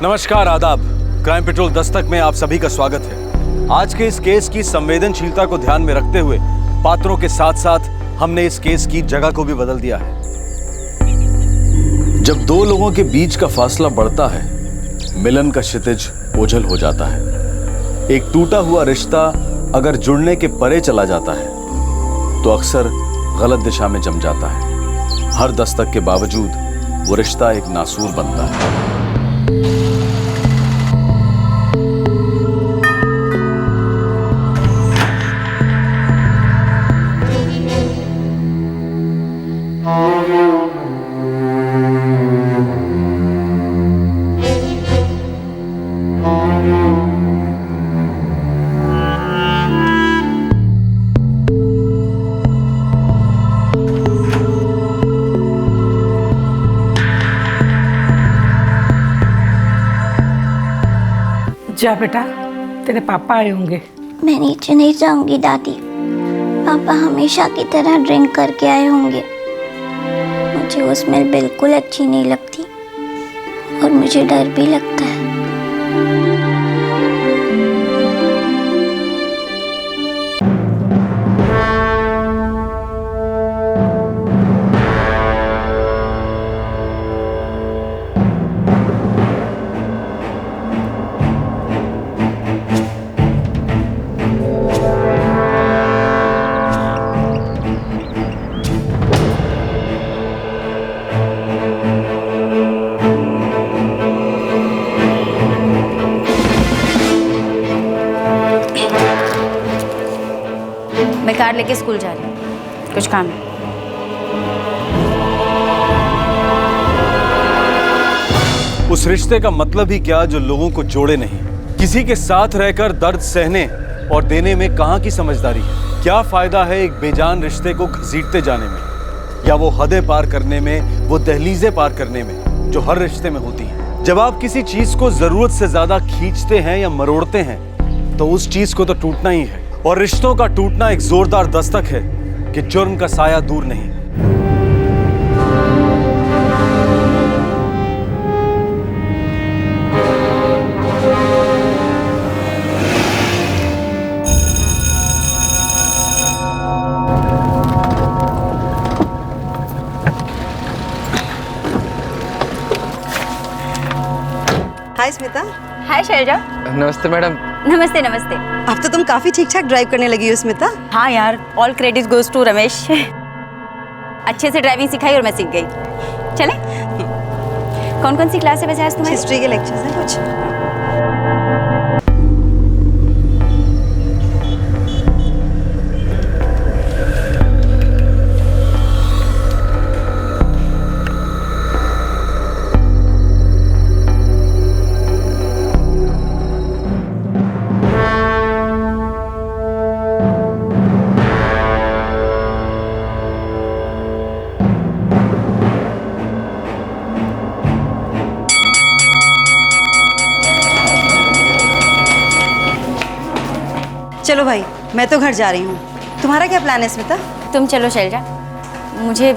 नमस्कार, आदाब। Crime petrol Dastak में आप सभी का स्वागत है। आज के इस केस की संवेदनशीलता को ध्यान में रखते हुए पात्रों के साथ साथ हमने इस केस की जगह को भी बदल दिया है। जब दो लोगों के बीच का फासला बढ़ता है, मिलन का क्षितिज ओझल हो जाता है। एक टूटा हुआ रिश्ता अगर जुड़ने के परे चला जाता है तो अक्सर गलत दिशा में जम जाता है। हर दस्तक के बावजूद वो रिश्ता एक नासूर बनता है। जा बेटा, तेरे पापा आए होंगे। मैं नीचे नहीं जाऊंगी दादी। पापा हमेशा की तरह ड्रिंक करके आए होंगे। मुझे वो स्मेल बिल्कुल अच्छी नहीं लगती और मुझे डर भी लगता है। मैं कार लेके स्कूल जा रही हूँ, कुछ काम है। उस रिश्ते का मतलब ही क्या जो लोगों को जोड़े नहीं। किसी के साथ रहकर दर्द सहने और देने में कहाँ की समझदारी है। क्या फायदा है एक बेजान रिश्ते को घसीटते जाने में, या वो हदें पार करने में, वो दहलीजें पार करने में जो हर रिश्ते में होती हैं। जब आप किसी चीज को जरूरत से ज्यादा खींचते हैं या मरोड़ते हैं तो उस चीज को तो टूटना ही है। और रिश्तों का टूटना एक जोरदार दस्तक है कि जुर्म का साया दूर नहीं। हाय स्मिता। हाय शैलजा। नमस्ते मैडम। नमस्ते नमस्ते। अब तो तुम काफी ठीक ठाक ड्राइव करने लगी हो स्मिता। हाँ यार, all credit goes to Ramesh. अच्छे से ड्राइविंग सिखाई और मैं सीख गई। चले? कौन कौन सी क्लास है वैसे आज तुम्हारी? हिस्ट्री के लेक्चर्स हैं कुछ। चलो भाई, मैं तो घर जा रही हूँ। तुम्हारा क्या प्लान है स्मिता? तुम चलो शैलजा, मुझे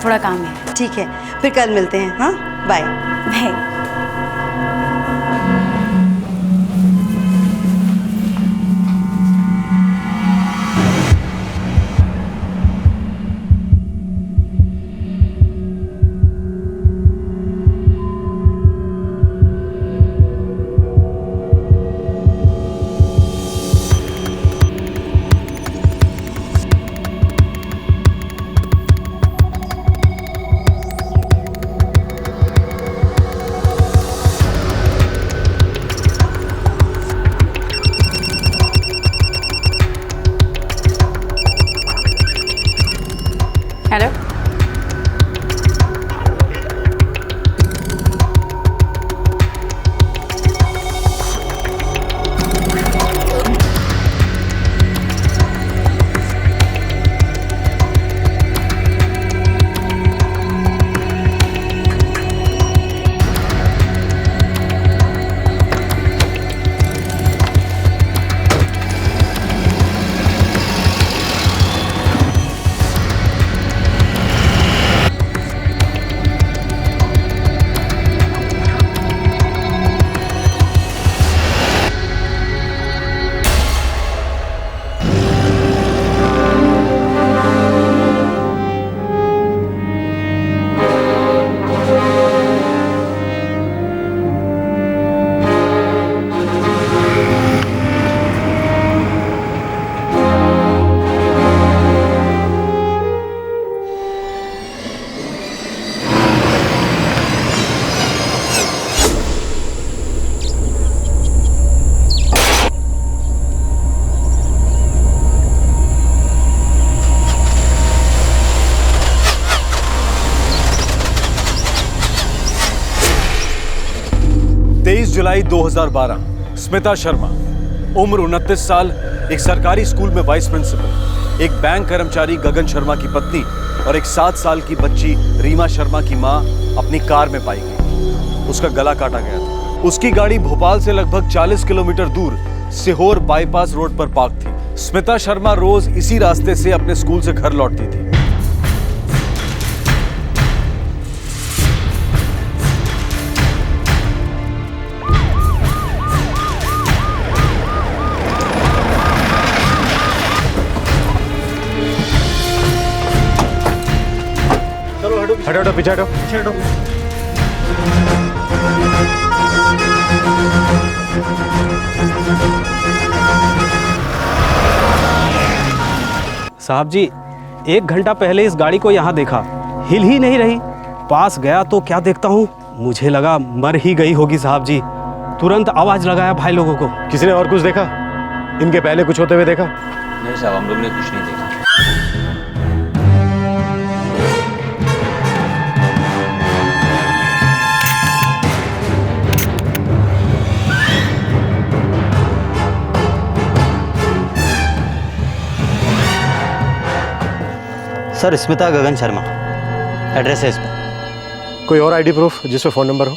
थोड़ा काम है। ठीक है, फिर कल मिलते हैं। हाँ, बाय। बाय। 23 जुलाई 2012, स्मिता शर्मा, उम्र 29 साल, एक सरकारी स्कूल में वाइस प्रिंसिपल, एक बैंक कर्मचारी गगन शर्मा की पत्नी और एक 7 साल की बच्ची रीमा शर्मा की मां अपनी कार में पाई गई। उसका गला काटा गया था। उसकी गाड़ी भोपाल से लगभग 40 किलोमीटर दूर सीहोर बाईपास रोड पर पार्क थी। स्मिता शर्मा रोज इसी रास्ते से अपने स्कूल से घर लौटती थी। हटो पीछे हटो पीछे हटो। साहब जी, 1 घंटा पहले इस गाड़ी को यहाँ देखा, हिल ही नहीं रही। पास गया तो क्या देखता हूँ, मुझे लगा मर ही गई होगी साहब जी। तुरंत आवाज लगाया भाई लोगों को। किसी ने और कुछ देखा? इनके पहले कुछ होते हुए देखा? नहीं साहब, हम लोग ने कुछ नहीं देखा। सर, स्मिता गगन शर्मा, एड्रेस है इस पर। कोई और आईडी प्रूफ जिस पे फोन नंबर हो?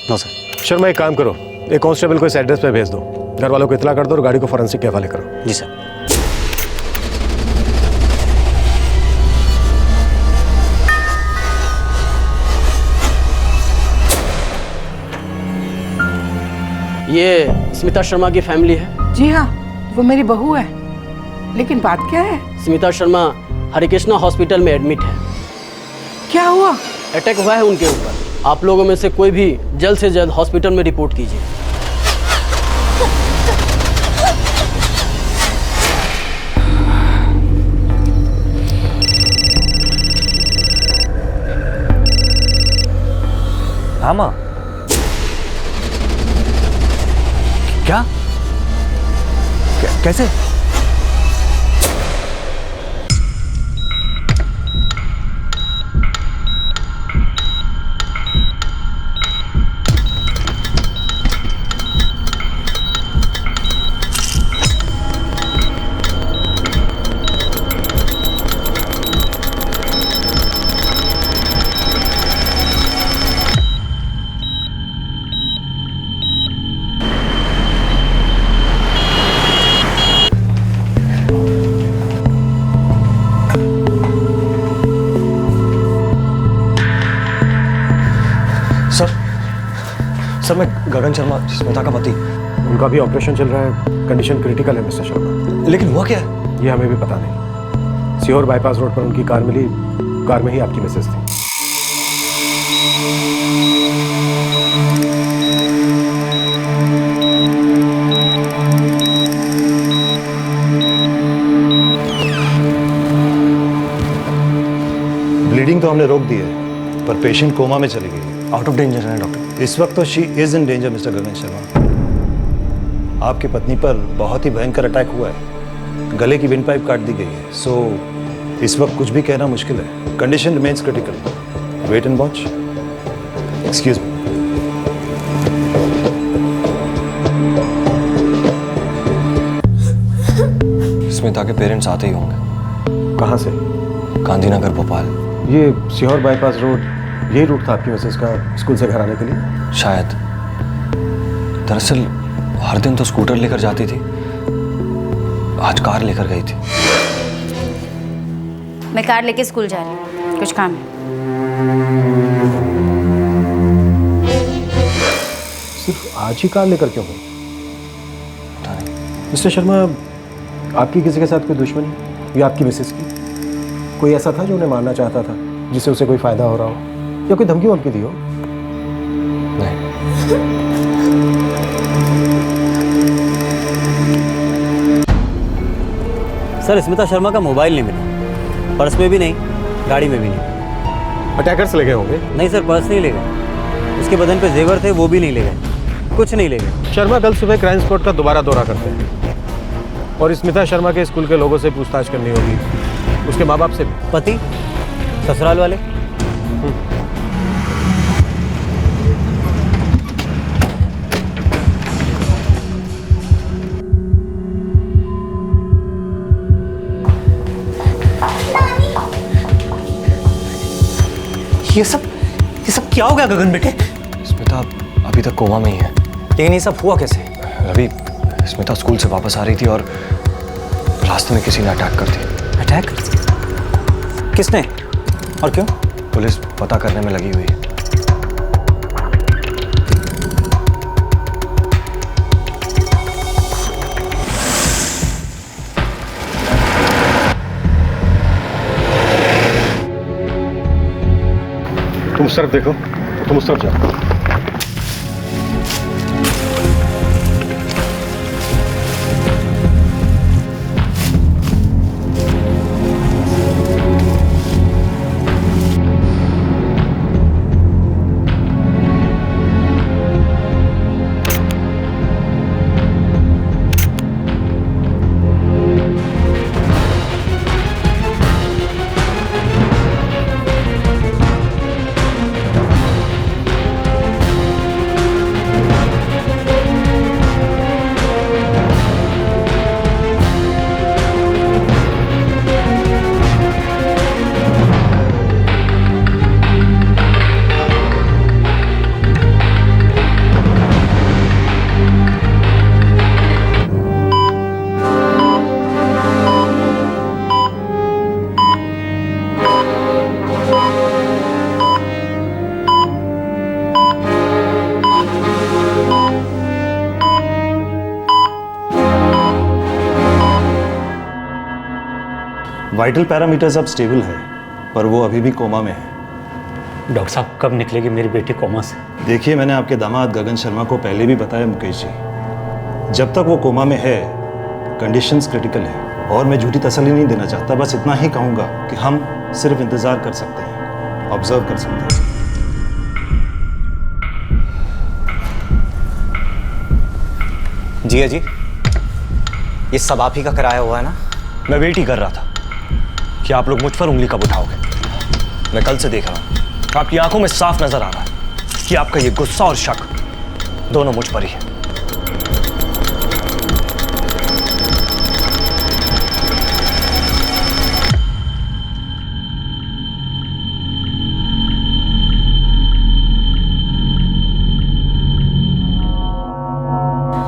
No sir. शर्मा, एक काम करो, एक कांस्टेबल को इस एड्रेस पे भेज दो, घर वालों को इतला कर दो और गाड़ी को फॉरेंसिक के हवाले करो। जी सर। ये स्मिता शर्मा की फैमिली है? जी हाँ, वो मेरी बहू है। लेकिन बात क्या है? स्मिता शर्मा हरिकृष्णा हॉस्पिटल में एडमिट है। क्या हुआ? अटैक हुआ है उनके ऊपर। आप लोगों में से कोई भी जल्द से जल्द हॉस्पिटल में रिपोर्ट कीजिए। हाँ माँ। क्या? कैसे? सर, मैं गगन शर्मा, स्मिता का पति। उनका भी ऑपरेशन चल रहा है, कंडीशन क्रिटिकल है मिस्टर शर्मा। लेकिन हुआ क्या है? ये हमें भी पता नहीं। सीहोर बाईपास रोड पर उनकी कार मिली, कार में ही आपकी मिसेज थी। ब्लीडिंग तो हमने रोक दी है, पर पेशेंट कोमा में चली गई। आउट ऑफ डेंजर है डॉक्टर? इस वक्त तो she is in danger mister Gagan Sharma. आपकी पत्नी पर बहुत ही भयंकर अटैक हुआ है, गले की विंड पाइप काट दी गई है। सो इस वक्त कुछ भी कहना मुश्किल है। Condition remains critical. Wait and watch. Excuse me. Smita के पेरेंट्स आते ही होंगे। कहाँ से? गांधीनगर, भोपाल। ये सीहोर बाईपास रोड, यही रूट था आपकी मिसेज का स्कूल से घर आने के लिए? शायद। दरअसल हर दिन तो स्कूटर लेकर जाती थी, आज कार लेकर गई थी। मैं कार लेके स्कूल जा रही हूँ, कुछ काम है। सिर्फ आज ही कार लेकर क्यों गई? पता नहीं। मिस्टर शर्मा, आपकी किसी के साथ कोई दुश्मनी या आपकी मिसेज की? कोई ऐसा था जो उन्हें मारना चाहता था, जिससे उसे कोई फायदा हो रहा हो, या कोई धमकी वमकी दी हो? नहीं। सर, स्मिता शर्मा का मोबाइल नहीं मिला, पर्स में भी नहीं, गाड़ी में भी नहीं। अटैकर्स ले गए होंगे? नहीं सर, पर्स नहीं ले गए। उसके बदन पे जेवर थे, वो भी नहीं ले गए, कुछ नहीं ले गए। शर्मा कल सुबह क्राइम स्पॉट का दोबारा दौरा करते हैं, और स्मिता शर्मा के स्कूल के लोगों से पूछताछ करनी होगी, उसके माँ बाप से भी। पति, ससुराल वाले। ये सब क्या हो गया गगन बेटे? स्मिता अभी तक कोमा में ही है। लेकिन ये सब हुआ कैसे? रवि, स्मिता स्कूल से वापस आ रही थी और रास्ते में किसी ने अटैक कर दिया। अटैक? किसने और क्यों? पुलिस पता करने में लगी हुई है। तुम उस तरफ देखो, तुम उस तरफ जाओ। वाइटल पैरामीटर्स अब स्टेबल है, पर वो अभी भी कोमा में है। डॉक्टर साहब कब निकलेगी मेरी बेटी कोमा से? देखिए, मैंने आपके दामाद गगन शर्मा को पहले भी बताया मुकेश जी, जब तक वो कोमा में है कंडीशंस क्रिटिकल है। और मैं झूठी तसल्ली नहीं देना चाहता, बस इतना ही कहूँगा कि हम सिर्फ इंतज़ार कर सकते हैं, ऑब्जर्व कर सकते हैं। जी जी, ये सब आप ही का कराया हुआ है ना? मैं वेट ही कर रहा था कि आप लोग मुझ पर उंगली कब उठाओगे। मैं कल से देख रहा हूं, आपकी आंखों में साफ नजर आ रहा है कि आपका ये गुस्सा और शक दोनों मुझ पर ही है।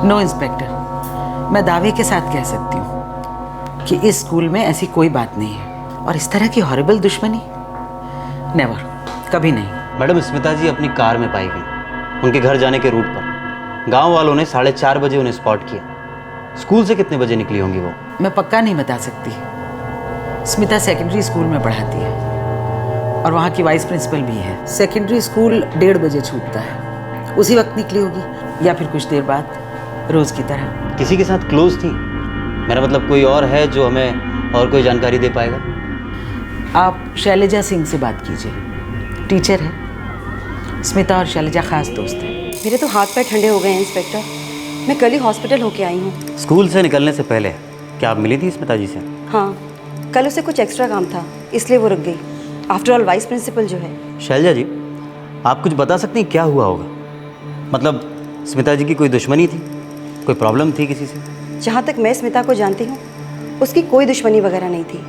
नो इंस्पेक्टर, मैं दावे के साथ कह सकती हूँ कि इस स्कूल में ऐसी कोई बात नहीं है, और इस तरह की हॉरिबल दुश्मनी नेवर, कभी नहीं। मैडम, स्मिता जी अपनी कार में पाई गई, उनके घर जाने के रूट पर। गांव वालों ने 4:30 बजे उन्हें स्पॉट किया। स्कूल से कितने बजे निकली होंगी वो? मैं पक्का नहीं बता सकती। स्मिता सेकेंडरी स्कूल में पढ़ाती है और वहाँ की वाइस प्रिंसिपल भी है। सेकेंडरी स्कूल 1:30 बजे छूटता है, उसी वक्त निकली होगी या फिर कुछ देर बाद, रोज की तरह। किसी के साथ क्लोज थी? मेरा मतलब कोई और है जो हमें और कोई जानकारी दे पाएगा? आप शैलजा सिंह से बात कीजिए, टीचर है। स्मिता और शैलजा खास दोस्त हैं। मेरे तो हाथ पैर ठंडे हो गए हैं इंस्पेक्टर। मैं कल ही हॉस्पिटल होके आई हूँ। स्कूल से निकलने से पहले क्या आप मिली थी स्मिता जी से? हाँ, कल उसे कुछ एक्स्ट्रा काम था, इसलिए वो रुक गई। आफ्टर ऑल वाइस प्रिंसिपल जो है। शैलजा जी, आप कुछ बता सकती हैं क्या हुआ होगा? मतलब स्मिता जी की कोई दुश्मनी थी, कोई प्रॉब्लम थी किसी से? जहाँ तक मैं स्मिता को जानती हूँ, उसकी कोई दुश्मनी वगैरह नहीं थी।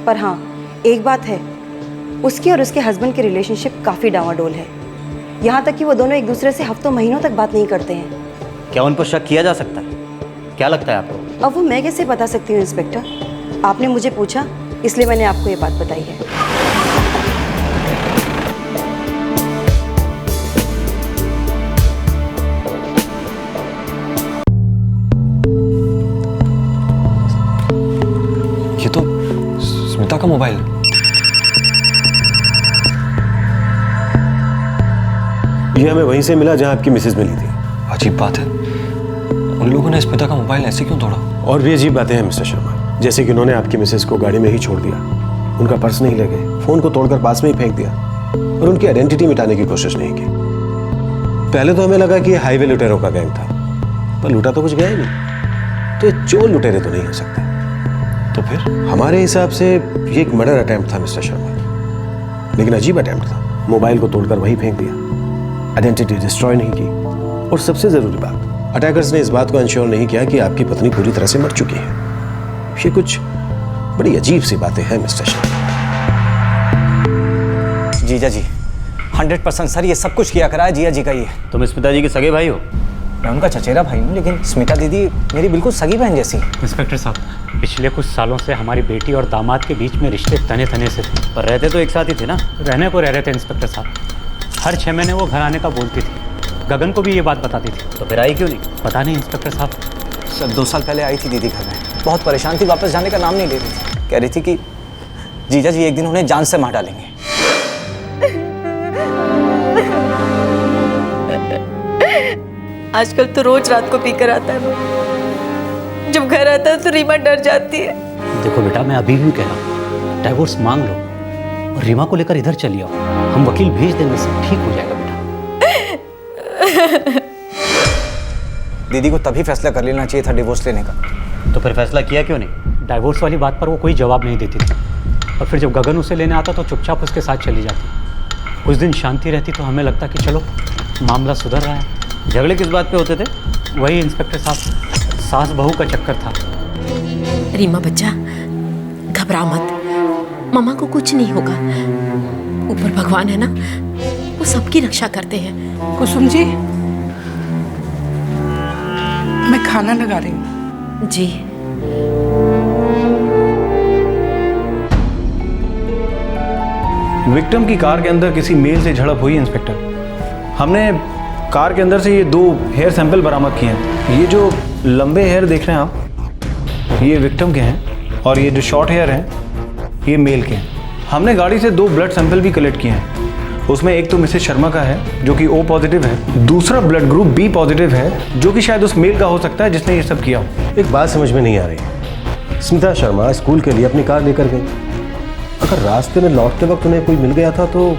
पर हाँ, एक बात है, उसकी और उसके हस्बैंड की रिलेशनशिप काफ़ी डावाडोल है। यहाँ तक कि वो दोनों एक दूसरे से हफ्तों महीनों तक बात नहीं करते हैं। क्या उन पर शक किया जा सकता है? क्या लगता है आपको? अब वो मैं कैसे बता सकती हूँ इंस्पेक्टर? आपने मुझे पूछा, इसलिए मैंने आपको ये बात बताई है। ये तो स्मिता का मोबाइल है। ये हमें वहीं से मिला जहां आपकी मिसेज मिली थी। अजीब बात है, उन लोगों ने स्मिता का मोबाइल ऐसे क्यों तोड़ा? और भी अजीब बातें हैं मिस्टर शर्मा, जैसे कि उन्होंने आपकी मिसेज को गाड़ी में ही छोड़ दिया, उनका पर्स नहीं ले गए, फोन को तोड़कर पास में ही फेंक दिया और उनकी आइडेंटिटी मिटाने की कोशिश नहीं की। पहले तो हमें लगा कि ये हाईवे लुटेरों का गैंग था, पर लूटा तो कुछ गया ही नहीं, तो ये चोर लुटेरे तो नहीं हो सकते। तो फिर? हमारे हिसाब से ये एक मर्डर अटेम्प्ट था मिस्टर शर्मा, लेकिन अजीब अटेम्प्ट था। मोबाइल को तोड़कर वहीं फेंक दिया, आइडेंटिटी डिस्ट्रॉय नहीं की, और सबसे जरूरी बात, अटैकर्स ने इस बात को इंश्योर नहीं किया कि आपकी पत्नी पूरी तरह से मर चुकी है। ये कुछ बड़ी अजीब सी बातें हैं मिस्टर शर्मा। जीजा जी, 100% सर, ये सब कुछ किया करा है जिया जी का ही है। तुम स्मिता जी के सगे भाई हो? मैं उनका चचेरा भाई हूँ, लेकिन स्मिता दीदी मेरी बिल्कुल सगी बहन जैसी। इंस्पेक्टर साहब, पिछले कुछ सालों से हमारी बेटी और दामाद के बीच में रिश्ते तने तने से थे। पर रहते तो एक साथ ही थे ना? रहने को रह रहे थे इंस्पेक्टर साहब। हर 6 महीने वो घर आने का बोलती थी। गगन को भी ये बात बताती थी। तो फिर आई क्यों नहीं? पता नहीं इंस्पेक्टर साहब। सर 2 साल पहले आई थी दीदी घर में, बहुत परेशान थी, वापस जाने का नाम नहीं ले रही थी। कह रही थी कि जीजा जी एक दिन उन्हें जान से मार डालेंगे। आजकल तो रोज रात को पीकर आता है वो। जब घर आता है तो रीमा डर जाती है। देखो बेटा, मैं अभी भी कह रहा हूँ, डाइवोर्स मांग लो और रीमा को लेकर इधर चली आओ। हम वकील भेज देंगे, सब ठीक हो जाएगा बेटा। दीदी को तभी फैसला कर लेना चाहिए था डिवोर्स लेने का। तो फिर फैसला किया क्यों नहीं? डाइवोर्स वाली बात पर वो कोई जवाब नहीं देती थी, और फिर जब गगन उसे लेने आता तो चुपचाप उसके साथ चली जाती। कुछ दिन शांति रहती तो हमें लगता कि चलो मामला सुधर रहा है। झगड़े किस बात पे होते थे? वही इंस्पेक्टर साहब, सास बहू का चक्कर था। रीमा बच्चा, घबरा मत, मम्मा को कुछ नहीं होगा। ऊपर भगवान है ना, वो सबकी रक्षा करते हैं। कुसुम जी, मैं खाना लगा रही हूँ। जी। विक्टिम की कार के अंदर किसी मेल से झड़प हुई इंस्पेक्टर। हमने कार के अंदर से ये 2 हेयर सैंपल बरामद किए हैं। ये जो लंबे हेयर देख रहे हैं आप, ये विक्टिम के हैं, और ये जो शॉर्ट हेयर हैं ये मेल के हैं। हमने गाड़ी से 2 ब्लड सैंपल भी कलेक्ट किए हैं। उसमें एक तो मिसेस शर्मा का है जो कि O पॉजिटिव है, दूसरा ब्लड ग्रुप B पॉजिटिव है जो कि शायद उस मेल का हो सकता है जिसने ये सब किया हो। एक बात समझ में नहीं आ रही। स्मिता शर्मा स्कूल के लिए अपनी कार लेकर गई। अगर रास्ते में लौटते वक्त उन्हें कोई मिल गया था तो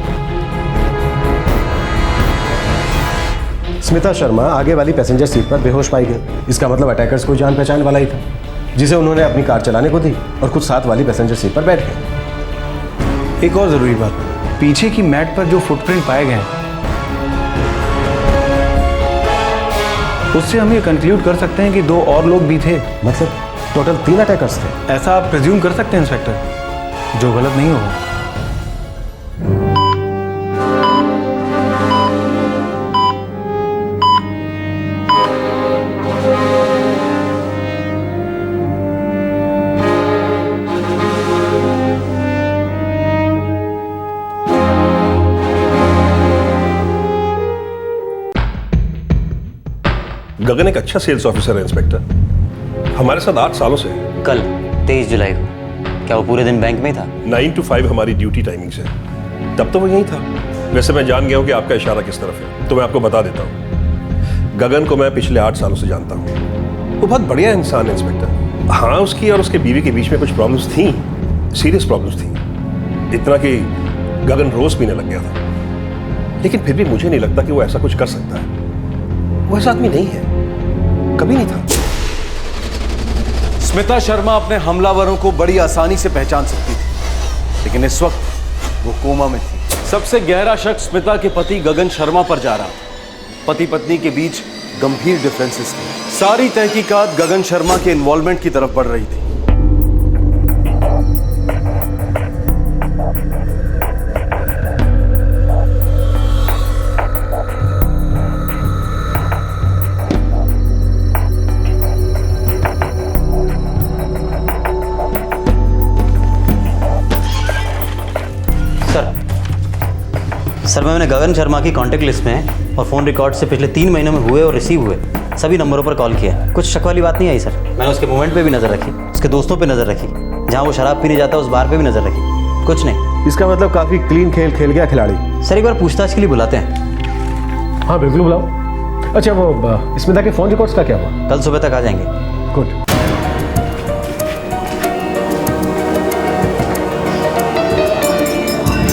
स्मिता शर्मा आगे वाली पैसेंजर सीट पर बेहोश पाई गई। इसका मतलब अटैकर्स कोई जान पहचान वाला ही था जिसे उन्होंने अपनी कार चलाने को दी और खुद साथ वाली पैसेंजर सीट पर बैठ गए। एक और जरूरी बात, पीछे की मैट पर जो फुटप्रिंट पाए गए हैं उससे हम ये कंक्लूड कर सकते हैं कि 2 और लोग भी थे। मतलब टोटल 3 अटैकर्स थे। ऐसा आप प्रिज्यूम कर सकते हैं इंस्पेक्टर, जो गलत नहीं होगा। गगन एक अच्छा सेल्स ऑफिसर है इंस्पेक्टर, हमारे साथ 8 सालों से। कल 23 जुलाई को क्या वो पूरे दिन बैंक में ही था? 9 to 5 हमारी ड्यूटी टाइमिंग्स है, तब तो वो यहीं था। वैसे मैं जान गया हूँ कि आपका इशारा किस तरफ है, तो मैं आपको बता देता हूँ। गगन को मैं पिछले 8 सालों से जानता हूँ। वो बहुत बढ़िया इंसान है इंस्पेक्टर। हाँ, उसकी और उसके बीवी के बीच में कुछ प्रॉब्लम्स थी, सीरियस प्रॉब्लम्स थी, इतना कि गगन रोज पीने लग गया था। लेकिन फिर भी मुझे नहीं लगता कि वो ऐसा कुछ कर सकता है। वो ऐसा आदमी नहीं है, कभी नहीं था। स्मिता शर्मा अपने हमलावरों को बड़ी आसानी से पहचान सकती थी, लेकिन इस वक्त वो कोमा में थी। सबसे गहरा शक स्मिता के पति गगन शर्मा पर जा रहा था। पति पत्नी के बीच गंभीर डिफरेंसेस थे। सारी तहकीकात गगन शर्मा के इन्वॉल्वमेंट की तरफ बढ़ रही थी। सर, मैंने गगन शर्मा की कांटेक्ट लिस्ट में और फ़ोन रिकॉर्ड से पिछले 3 महीनों में हुए और रिसीव हुए सभी नंबरों पर कॉल किया। कुछ शक वाली बात नहीं आई सर। मैंने उसके मूवमेंट पे भी नज़र रखी, उसके दोस्तों पे नज़र रखी, जहाँ वो शराब पीने जाता है उस बार पे भी नज़र रखी। कुछ नहीं। इसका मतलब काफ़ी क्लीन खेल खेल गया खिलाड़ी। सर, एक बार पूछताछ के लिए बुलाते हैं। हाँ बिल्कुल बुलाओ। अच्छा, वो स्मिता के फ़ोन रिकॉर्ड्स का क्या हुआ? कल सुबह तक आ जाएंगे। गुड।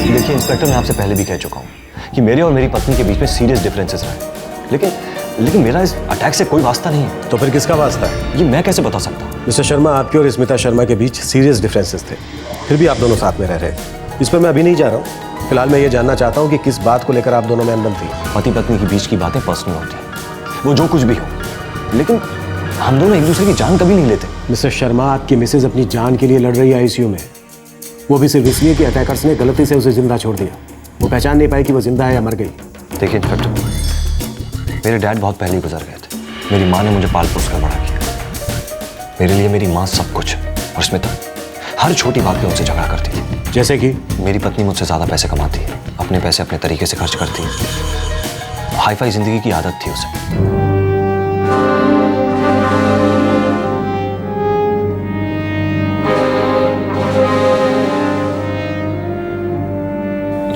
देखिए इंस्पेक्टर, मैं आपसे पहले भी कह चुका हूँ कि मेरे और मेरी पत्नी के बीच में सीरियस डिफरेंसेस रहे, लेकिन मेरा इस अटैक से कोई वास्ता नहीं है। तो फिर किसका वास्ता है? ये मैं कैसे बता सकता हूँ? मिस्टर शर्मा, आपके और स्मिता शर्मा के बीच सीरियस डिफरेंसेस थे, फिर भी आप दोनों साथ में रह रहे। इस पर मैं अभी नहीं जा रहा हूँ। फिलहाल मैं ये जानना चाहता हूँ कि किस बात को लेकर आप दोनों में अनबन थी। पति पत्नी के बीच की बातें पर्सनल होती हैं, वो जो कुछ भी हो, लेकिन हम दोनों एक दूसरे की जान कभी नहीं लेते। मिस्टर शर्मा, आपकी मिसेज अपनी जान के लिए लड़ रही है ICU में, वो भी सिर्फ इसलिए कि अटैकर्स ने गलती से उसे जिंदा छोड़ दिया। वो पहचान नहीं पाई कि वो जिंदा है या मर गई। देखिए इंस्पेक्टर, मेरे डैड बहुत पहले ही गुजर गए थे। मेरी माँ ने मुझे पाल पोस कर बड़ा किया। मेरे लिए मेरी माँ सब कुछ है। और स्मिता हर छोटी बात पे उनसे झगड़ा करती थी। जैसे कि मेरी पत्नी मुझसे ज़्यादा पैसे कमाती है, अपने पैसे अपने तरीके से खर्च करती है। हाई फाई जिंदगी की आदत थी उसे।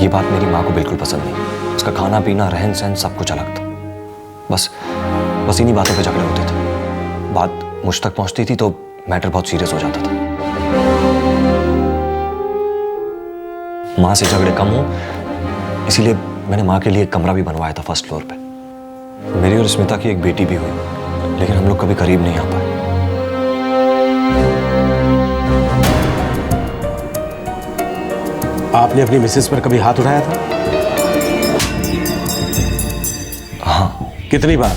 ये बात मेरी माँ को बिल्कुल पसंद नहीं। उसका खाना पीना रहन सहन सब कुछ अलग था। बस इन्हीं बातों पे झगड़े होते थे। बात मुझ तक पहुंचती थी तो मैटर बहुत सीरियस हो जाता था। माँ से झगड़े कम हो इसीलिए मैंने माँ के लिए एक कमरा भी बनवाया था फर्स्ट फ्लोर पे। मेरी और स्मिता की एक बेटी भी हुई, लेकिन हम लोग कभी करीब नहीं आ पाए। आपने अपनी मिसेस पर कभी हाथ उठाया था? हाँ। कितनी बार?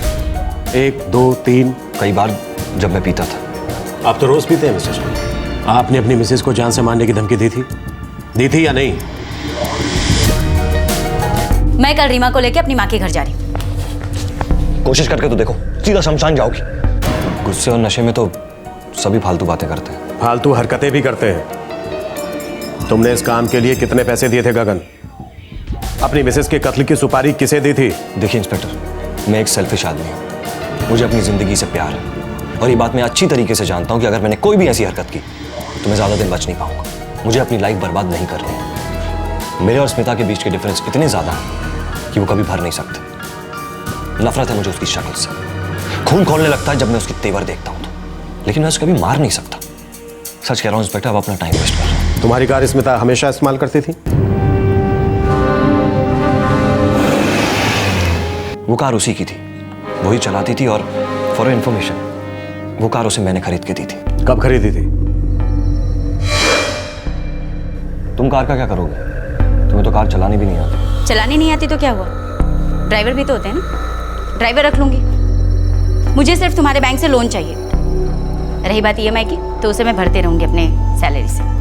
1, 2, 3? कई बार जब मैं पीता था। आप तो रोज पीते हैं मिस्टर शर्मा। आपने अपनी मिसेस को जान से मारने की धमकी दी थी या नहीं? मैं कल रीमा को लेकर अपनी माँ के घर जा रही हूँ। कोशिश करके तो देखो, सीधा शमशान जाओगी। गुस्से और नशे में तो सभी फालतू बातें करते हैं। फालतू हरकतें भी करते हैं। तुमने इस काम के लिए कितने पैसे दिए थे गगन? अपनी मिसेस के कत्ल की सुपारी किसे दी थी? देखिए इंस्पेक्टर, मैं एक सेल्फिश आदमी हूँ। मुझे अपनी जिंदगी से प्यार है और ये बात मैं अच्छी तरीके से जानता हूँ कि अगर मैंने कोई भी ऐसी हरकत की तो मैं ज्यादा दिन बच नहीं पाऊंगा। मुझे अपनी लाइफ बर्बाद नहीं करनी। मेरे और स्मिता के बीच के डिफरेंस इतने ज्यादा हैं कि वो कभी भर नहीं सकते। नफरत है मुझे उसकी शक्ल से। खून खोलने लगता है जब मैं उसकी तेवर देखता हूँ तो। लेकिन मैं उसे कभी मार नहीं सकता। सच कह रहा हूँ इंस्पेक्टर, आप अपना टाइम वेस्ट कर रहे हैं। तुम्हारी कार स्मिता हमेशा इस्तेमाल करती थी? वो कार उसी की थी, वही चलाती थी। और फॉर इंफॉर्मेशन, वो कार उसे मैंने खरीद के दी थी। कब खरीदी थी? तुम कार का क्या करोगे? तुम्हें तो कार चलानी भी नहीं आती। चलानी नहीं आती तो क्या हुआ? ड्राइवर भी तो होते हैं ना। ड्राइवर रख लूंगी। मुझे सिर्फ तुम्हारे बैंक से लोन चाहिए। रही बात EMI की, तो उसे मैं भरते रहूंगी अपने सैलरी से।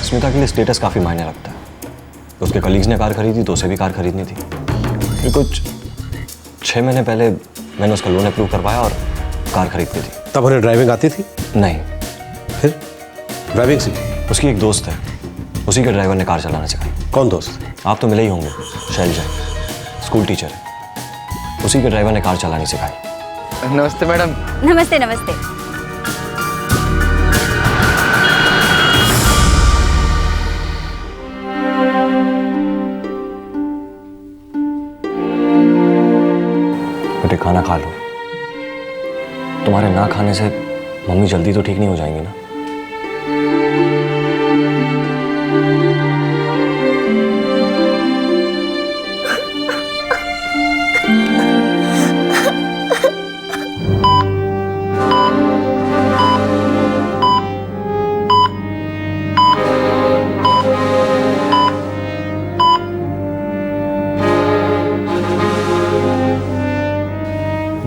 स्मिता के लिए स्टेटस काफी मायने रखता है। उसके कलीग्स ने कार खरीदी तो उसे भी कार खरीदनी थी। फिर कुछ 6 महीने पहले मैंने उसका लोन अप्रूव करवाया और कार खरीद के दी। तब उन्हें ड्राइविंग आती थी? नहीं। फिर ड्राइविंग सीखी? उसकी एक दोस्त है, उसी के ड्राइवर ने कार चलाना सिखाई। कौन दोस्त? आप तो मिले ही होंगे, शैलजा, स्कूल टीचर है। उसी के ड्राइवर ने कार चलानी सिखाई। नमस्ते मैडम। नमस्ते नमस्ते। बेटे खाना खा लो। तुम्हारे ना खाने से मम्मी जल्दी तो ठीक नहीं हो जाएंगी ना?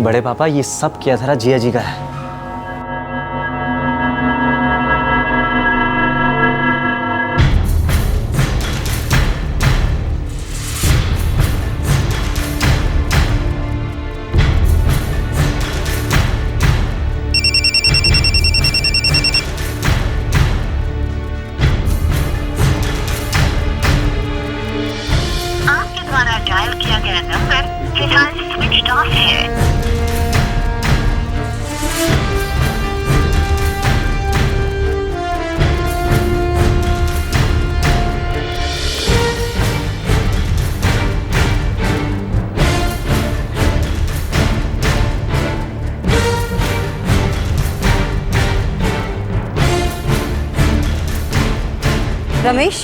बड़े पापा, ये सब किया था जिया जी का है। आपके द्वारा डायल किया गया नंबर फिलहाल स्विच ऑफ है। रमेश,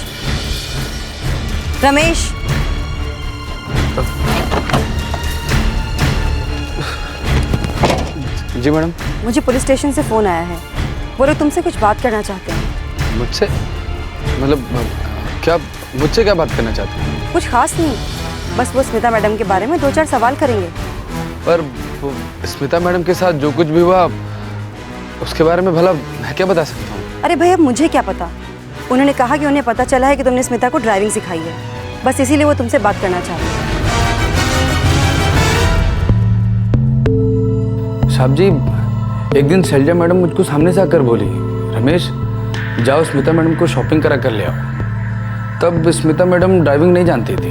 रमेश, जी मैडम। मुझे पुलिस स्टेशन से फ़ोन आया है। वो लोग तुमसे कुछ बात करना चाहते हैं। मुझसे? मतलब क्या मुझसे क्या बात करना चाहते हैं? कुछ खास नहीं, बस वो स्मिता मैडम के बारे में 2-4 सवाल करेंगे। पर वो स्मिता मैडम के साथ जो कुछ भी हुआ उसके बारे में भला मैं क्या बता सकता हूँ? अरे भाई, अब मुझे क्या पता। उन्होंने कहा कि उन्हें पता चला है कि तुमने स्मिता को ड्राइविंग सिखाई है, बस इसीलिए वो तुमसे बात करना चाहते हैं। साहब जी, एक दिन शैलजा मैडम मुझको सामने से आकर बोली, रमेश जाओ स्मिता मैडम को शॉपिंग करा कर ले आओ। तब स्मिता मैडम ड्राइविंग नहीं जानती थी।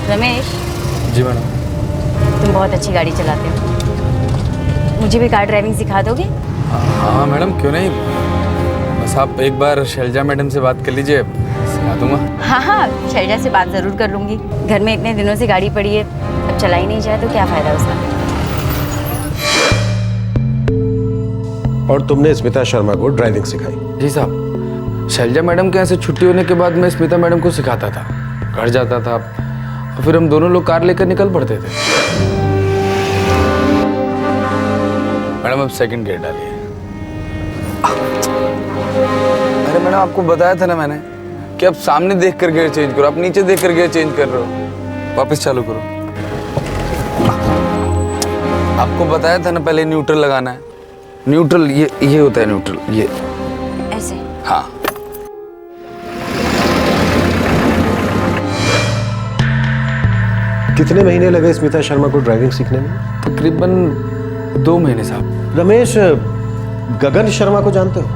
रमेश जी मैडम। तुम बहुत अच्छी गाड़ी चलाते हो, मुझे भी कार ड्राइविंग सिखा दोगे? हाँ मैडम, क्यों नहीं। बस आप एक बार शैलजा मैडम से बात कर लीजिए, सिखा दूंगा। हाँ हाँ, शैलजा से बात ज़रूर कर लूँगी। घर में इतने दिनों से गाड़ी पड़ी है, अब चलाई नहीं जाए तो क्या फ़ायदा उसका। और तुमने स्मिता शर्मा को ड्राइविंग सिखाई? जी साहब, शैलजा मैडम के यहाँ से छुट्टी होने के बाद मैं स्मिता मैडम को सिखाता था, घर जाता था और फिर हम दोनों लोग कार लेकर निकल पड़ते थे। मैडम अब सेकंड गियर डालिए। अरे मैडम, आपको बताया था ना मैंने कि आप सामने देख कर गियर चेंज करो, आप नीचे देख कर गियर चेंज कर रहे हो। वापस चालू करो। आपको बताया था ना पहले न्यूट्रल लगाना है। न्यूट्रल ये होता है न्यूट्रल, ये ऐसे। हाँ। कितने महीने लगे स्मिता शर्मा को ड्राइविंग सीखने में? तकरीबन 2 महीने साहब। रमेश, गगन शर्मा को जानते हो?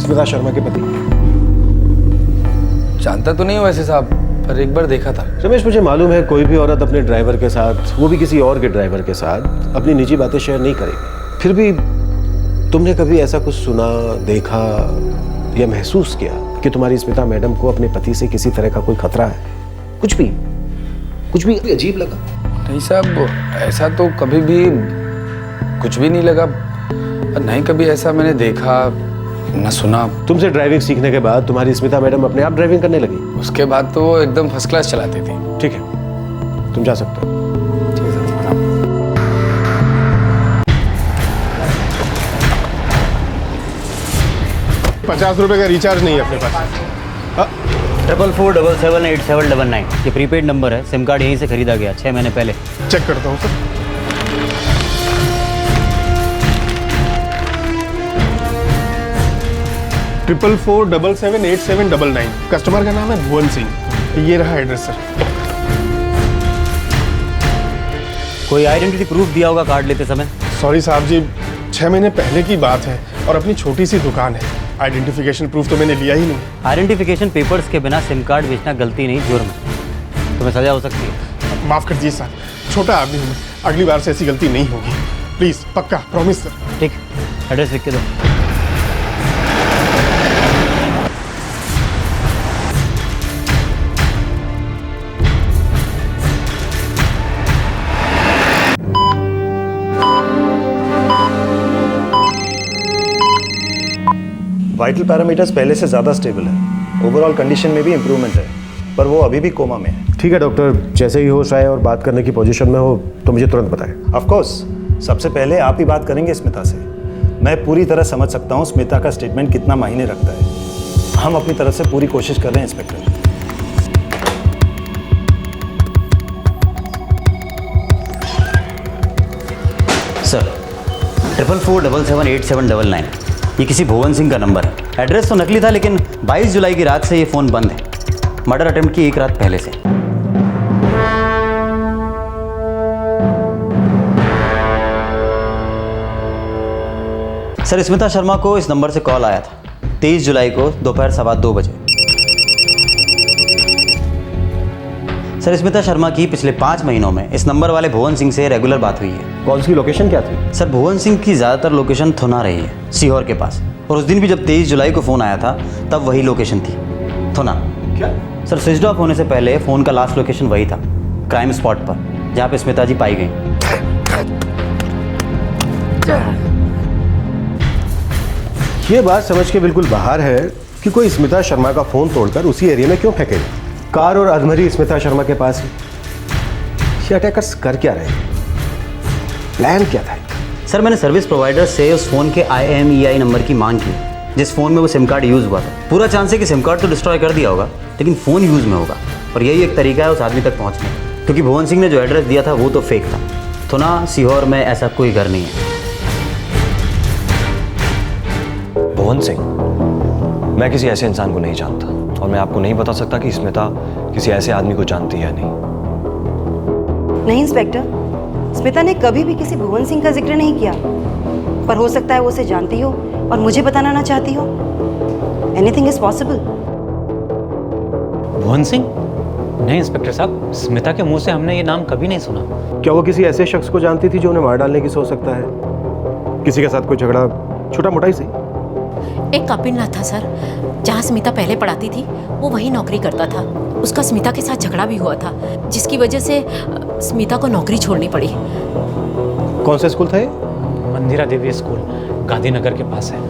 स्मिता शर्मा के पति। जानता तो नहीं हूँ वैसे साहब, पर एक बार देखा था। रमेश, मुझे मालूम है कोई भी औरत अपने ड्राइवर के साथ, वो भी किसी और के ड्राइवर के साथ, अपनी निजी बातें शेयर नहीं करेगी। फिर भी तुमने कभी ऐसा कुछ सुना, देखा या महसूस किया कि तुम्हारी स्मिता मैडम को अपने पति से किसी तरह का कोई खतरा है? कुछ भी अजीब लगा? नहीं साहब, ऐसा तो कभी भी कुछ भी नहीं लगा, नहीं कभी ऐसा मैंने देखा न सुना। तुमसे ड्राइविंग सीखने के बाद तुम्हारी स्मिता मैडम अपने आप ड्राइविंग करने लगी? उसके बाद तो वो एकदम फर्स्ट क्लास चलाती थी। ठीक है, तुम जा सकते हो। 50 रुपए का रिचार्ज नहीं है अपने पास। 44778799 ये प्रीपेड नंबर है, सिम कार्ड यहीं से खरीदा गया 6 महीने पहले। चेक करता हूँ सर। ट्रिपल 44778799। कस्टमर का नाम है भुवन सिंह। ये रहा एड्रेस सर। कोई आइडेंटिटी प्रूफ दिया होगा कार्ड लेते समय? सॉरी साहब जी, 6 महीने पहले की बात है और अपनी छोटी सी दुकान है। आइडेंटिफिकेशन प्रूफ तो मैंने लिया ही नहीं। आइडेंटिफिकेशन पेपर्स के बिना सिम कार्ड बेचना गलती नहीं, जुर्म है। तुम्हें सजा हो सकती है। माफ कर दीजिए सर, छोटा आदमी हूँ मैं, अगली बार से ऐसी गलती नहीं होगी। प्लीज, पक्का, प्रॉमिस सर। ठीक, एड्रेस लिख के दो। वाइटल पैरामीटर्स पहले से ज़्यादा स्टेबल है, ओवरऑल कंडीशन में भी इम्प्रूवमेंट है, पर वो अभी भी कोमा में है। ठीक है डॉक्टर, जैसे ही होश आए और बात करने की पोजीशन में हो तो मुझे तुरंत बताएं। ऑफ कोर्स, सबसे पहले आप ही बात करेंगे स्मिता से। मैं पूरी तरह समझ सकता हूँ स्मिता का स्टेटमेंट कितना मायने रखता है। हम अपनी तरफ से पूरी कोशिश कर रहे हैं इंस्पेक्टर। सर, 44778799 ये किसी भुवन सिंह का नंबर है। एड्रेस तो नकली था, लेकिन 22 जुलाई की रात से ये फ़ोन बंद है। मर्डर अटेम्प्ट की 1 रात पहले से। सर, स्मिता शर्मा को इस नंबर से कॉल आया था 23 जुलाई को दोपहर 2:15 बजे। सर, स्मिता शर्मा की पिछले 5 महीनों में इस नंबर वाले भुवन सिंह से रेगुलर बात हुई है। कॉल की लोकेशन क्या थी? सर, भुवन सिंह की ज़्यादातर लोकेशन थुना रही है, सीहोर के पास। और उस दिन भी जब 23 जुलाई को फ़ोन आया था तब वही लोकेशन थी, थुना। क्या? सर, स्विच ऑफ होने से पहले फ़ोन का लास्ट लोकेशन वही था, क्राइम स्पॉट पर, जहाँ पे स्मिता जी पाई गई। ये बात समझ के बिल्कुल बाहर है कि कोई स्मिता शर्मा का फ़ोन तोड़कर उसी एरिया में क्यों फेंकेगा। कार और अलमारी स्मिता शर्मा के पास है। ये अटैकर्स कर क्या रहे? प्लान क्या था? सर, मैंने सर्विस प्रोवाइडर से उस फ़ोन के IMEI नंबर की मांग की, जिस फ़ोन में वो सिम कार्ड यूज़ हुआ था। पूरा चांस है कि सिम कार्ड तो डिस्ट्रॉय कर दिया होगा, लेकिन फ़ोन यूज़ में होगा। और यही एक तरीका है उस आदमी तक पहुँचने का, क्योंकि भुवन सिंह ने जो एड्रेस दिया था वो तो फेक था। थुना सीहोर में ऐसा कोई घर नहीं है। भुवन सिंह, मैं किसी ऐसे इंसान को नहीं जानता और मैं आपको नहीं बता सकता कि स्मिता किसी ऐसे आदमी को जानती है या नहीं। नहीं इंस्पेक्टर, स्मिता ने कभी भी किसी भुवन सिंह का जिक्र नहीं किया, पर हो सकता है वो उसे जानती हो और मुझे बताना ना चाहती हो। Anything is possible. Bhuvan Singh? नहीं इंस्पेक्टर साहब, स्मिता के मुंह से हमने ये नाम कभी नहीं सुना। क्या वो किसी ऐसे शख्स को जानती थी जो उन्हें मार डालने की सोच सकता है? किसी के साथ कोई झगड़ा, छोटा मोटा ही सही। एक कपिल नाथ था सर, जहाँ स्मिता पहले पढ़ाती थी वो वहीं नौकरी करता था। उसका स्मिता के साथ झगड़ा भी हुआ था, जिसकी वजह से स्मिता को नौकरी छोड़नी पड़ी। कौन सा स्कूल था ये? मंदिरा देवी स्कूल, गांधीनगर के पास है।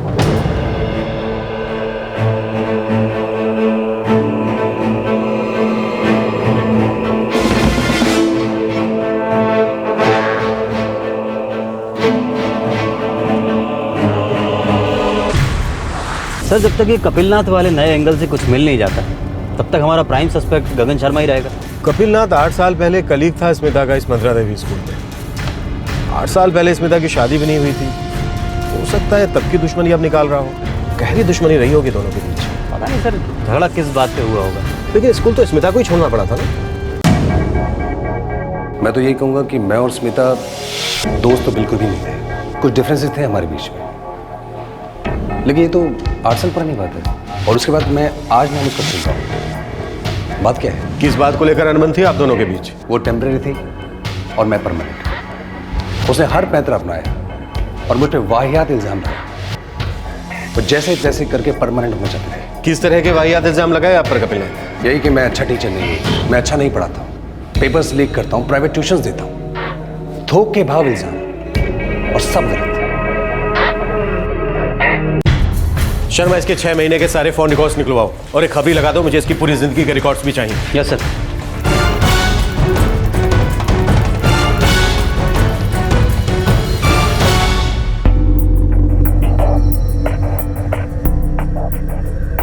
सर, जब तक ये कपिलनाथ वाले नए एंगल से कुछ मिल नहीं जाता तब तक हमारा प्राइम सस्पेक्ट गगन शर्मा ही रहेगा। कपिलनाथ 8 साल पहले कलीग था स्मिता का इस मंदिरा देवी स्कूल में। 8 साल पहले स्मिता की शादी भी नहीं हुई थी। हो सकता है तब की दुश्मनी अब निकाल रहा हो। गहरी दुश्मनी रही होगी दोनों के बीच। पता नहीं सर, झगड़ा किस बात पे हुआ होगा। लेकिन स्कूल तो स्मिता को ही छोड़ना पड़ा था ना। मैं तो यही कहूँगा कि मैं और स्मिता दोस्त तो बिल्कुल भी नहीं थे। कुछ डिफरेंसेस थे हमारे बीच में, लेकिन ये तो 8 साल पुरानी बात है। और उसके बाद मैं आज नाम उसका सुनता हूँ। बात क्या है? किस बात को लेकर अनबन थी आप दोनों के बीच? वो टेम्परेरी थी और मैं परमानेंट। उसने हर पैंतरा अपनाया और मुझ पर वाहियात इल्जाम लगाया। तो जैसे तैसे करके परमानेंट होना चाहते थे। किस तरह के वाहियात इल्जाम लगाए आप पर कपिल ने? यही कि मैं अच्छा टीचर नहीं हूँ, मैं अच्छा नहीं पढ़ाता हूँ, पेपर्स लीक करता हूँ, प्राइवेट ट्यूशंस देता हूँ। थोक के भाव इल्जाम और सब गलत। शर्मा, इसके 6 महीने के सारे फोन रिकॉर्ड्स निकलवाओ और एक खबरी लगा दो। मुझे इसकी पूरी जिंदगी के रिकॉर्ड्स भी चाहिए। Yes sir.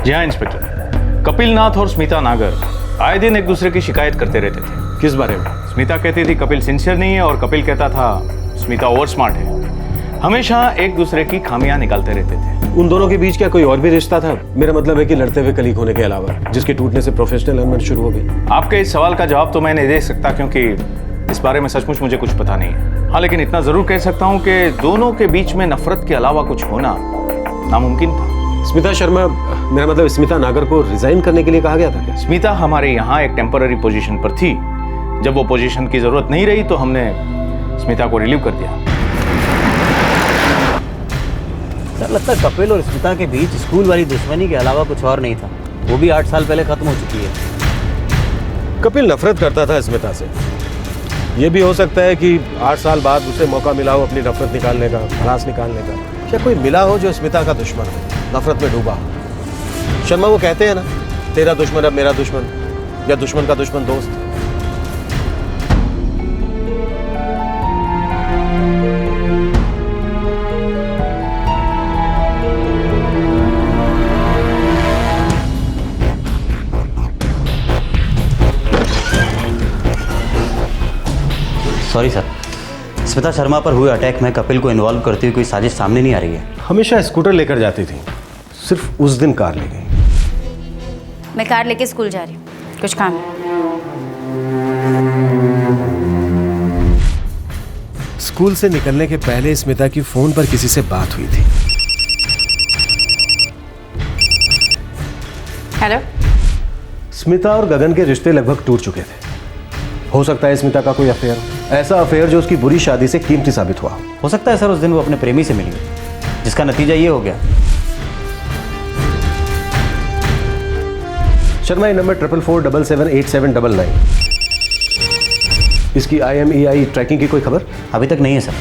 जी हाँ इंस्पेक्टर, कपिल नाथ और स्मिता नागर आए दिन एक दूसरे की शिकायत करते रहते थे। किस बारे में? स्मिता कहती थी कपिल सिंसियर नहीं है और कपिल कहता था स्मिता ओवर स्मार्ट है। हमेशा एक दूसरे की खामियां निकालते रहते थे। उन दोनों के बीच क्या कोई और भी रिश्ता था? मेरा मतलब है कि लड़ते हुए कलीग होने के अलावा, जिसके टूटने से प्रोफेशनल अनबन शुरू हो गई। आपके इस सवाल का जवाब तो मैं नहीं दे सकता क्योंकि इस बारे में सचमुच मुझे कुछ पता नहीं है। हाँ, लेकिन इतना जरूर कह सकता हूँ कि दोनों के बीच में नफरत के अलावा कुछ होना नामुमकिन था। स्मिता शर्मा, मेरा मतलब स्मिता नागर को रिजाइन करने के लिए कहा गया था क्या? स्मिता हमारे यहाँ एक टेम्पररी पोजीशन पर थी। जब वो पोजीशन की जरूरत नहीं रही तो हमने स्मिता को रिलीव कर दिया। सर, लगता है कपिल और स्मिता के बीच स्कूल वाली दुश्मनी के अलावा कुछ और नहीं था। वो भी 8 साल पहले खत्म हो चुकी है। कपिल नफरत करता था स्मिता से। ये भी हो सकता है कि 8 साल बाद उसे मौका मिला हो अपनी नफरत निकालने का, भड़ास निकालने का। क्या कोई मिला हो जो स्मिता का दुश्मन हो, नफरत में डूबा हो? शर्मा, वो कहते हैं ना, तेरा दुश्मन अब मेरा दुश्मन, या दुश्मन का दुश्मन दोस्त। सॉरी सर, स्मिता शर्मा पर हुए अटैक में कपिल को इन्वॉल्व करती हुई कोई साजिश सामने नहीं आ रही है। हमेशा स्कूटर लेकर जाती थी, सिर्फ उस दिन कार ले गई। मैं कार लेके स्कूल जा रही हूँ, कुछ काम है। स्कूल से निकलने के पहले स्मिता की फोन पर किसी से बात हुई थी। हेलो। स्मिता और गगन के रिश्ते लगभग टूट चुके थे। हो सकता है स्मिता का कोई अफेयर, ऐसा अफेयर जो उसकी बुरी शादी से कीमती साबित हुआ। हो सकता है सर उस दिन वो अपने प्रेमी से मिली, जिसका नतीजा ये हो गया। शर्मा, ये नंबर 44477879। इसकी IMEI ट्रैकिंग की कोई खबर? अभी तक नहीं है सर।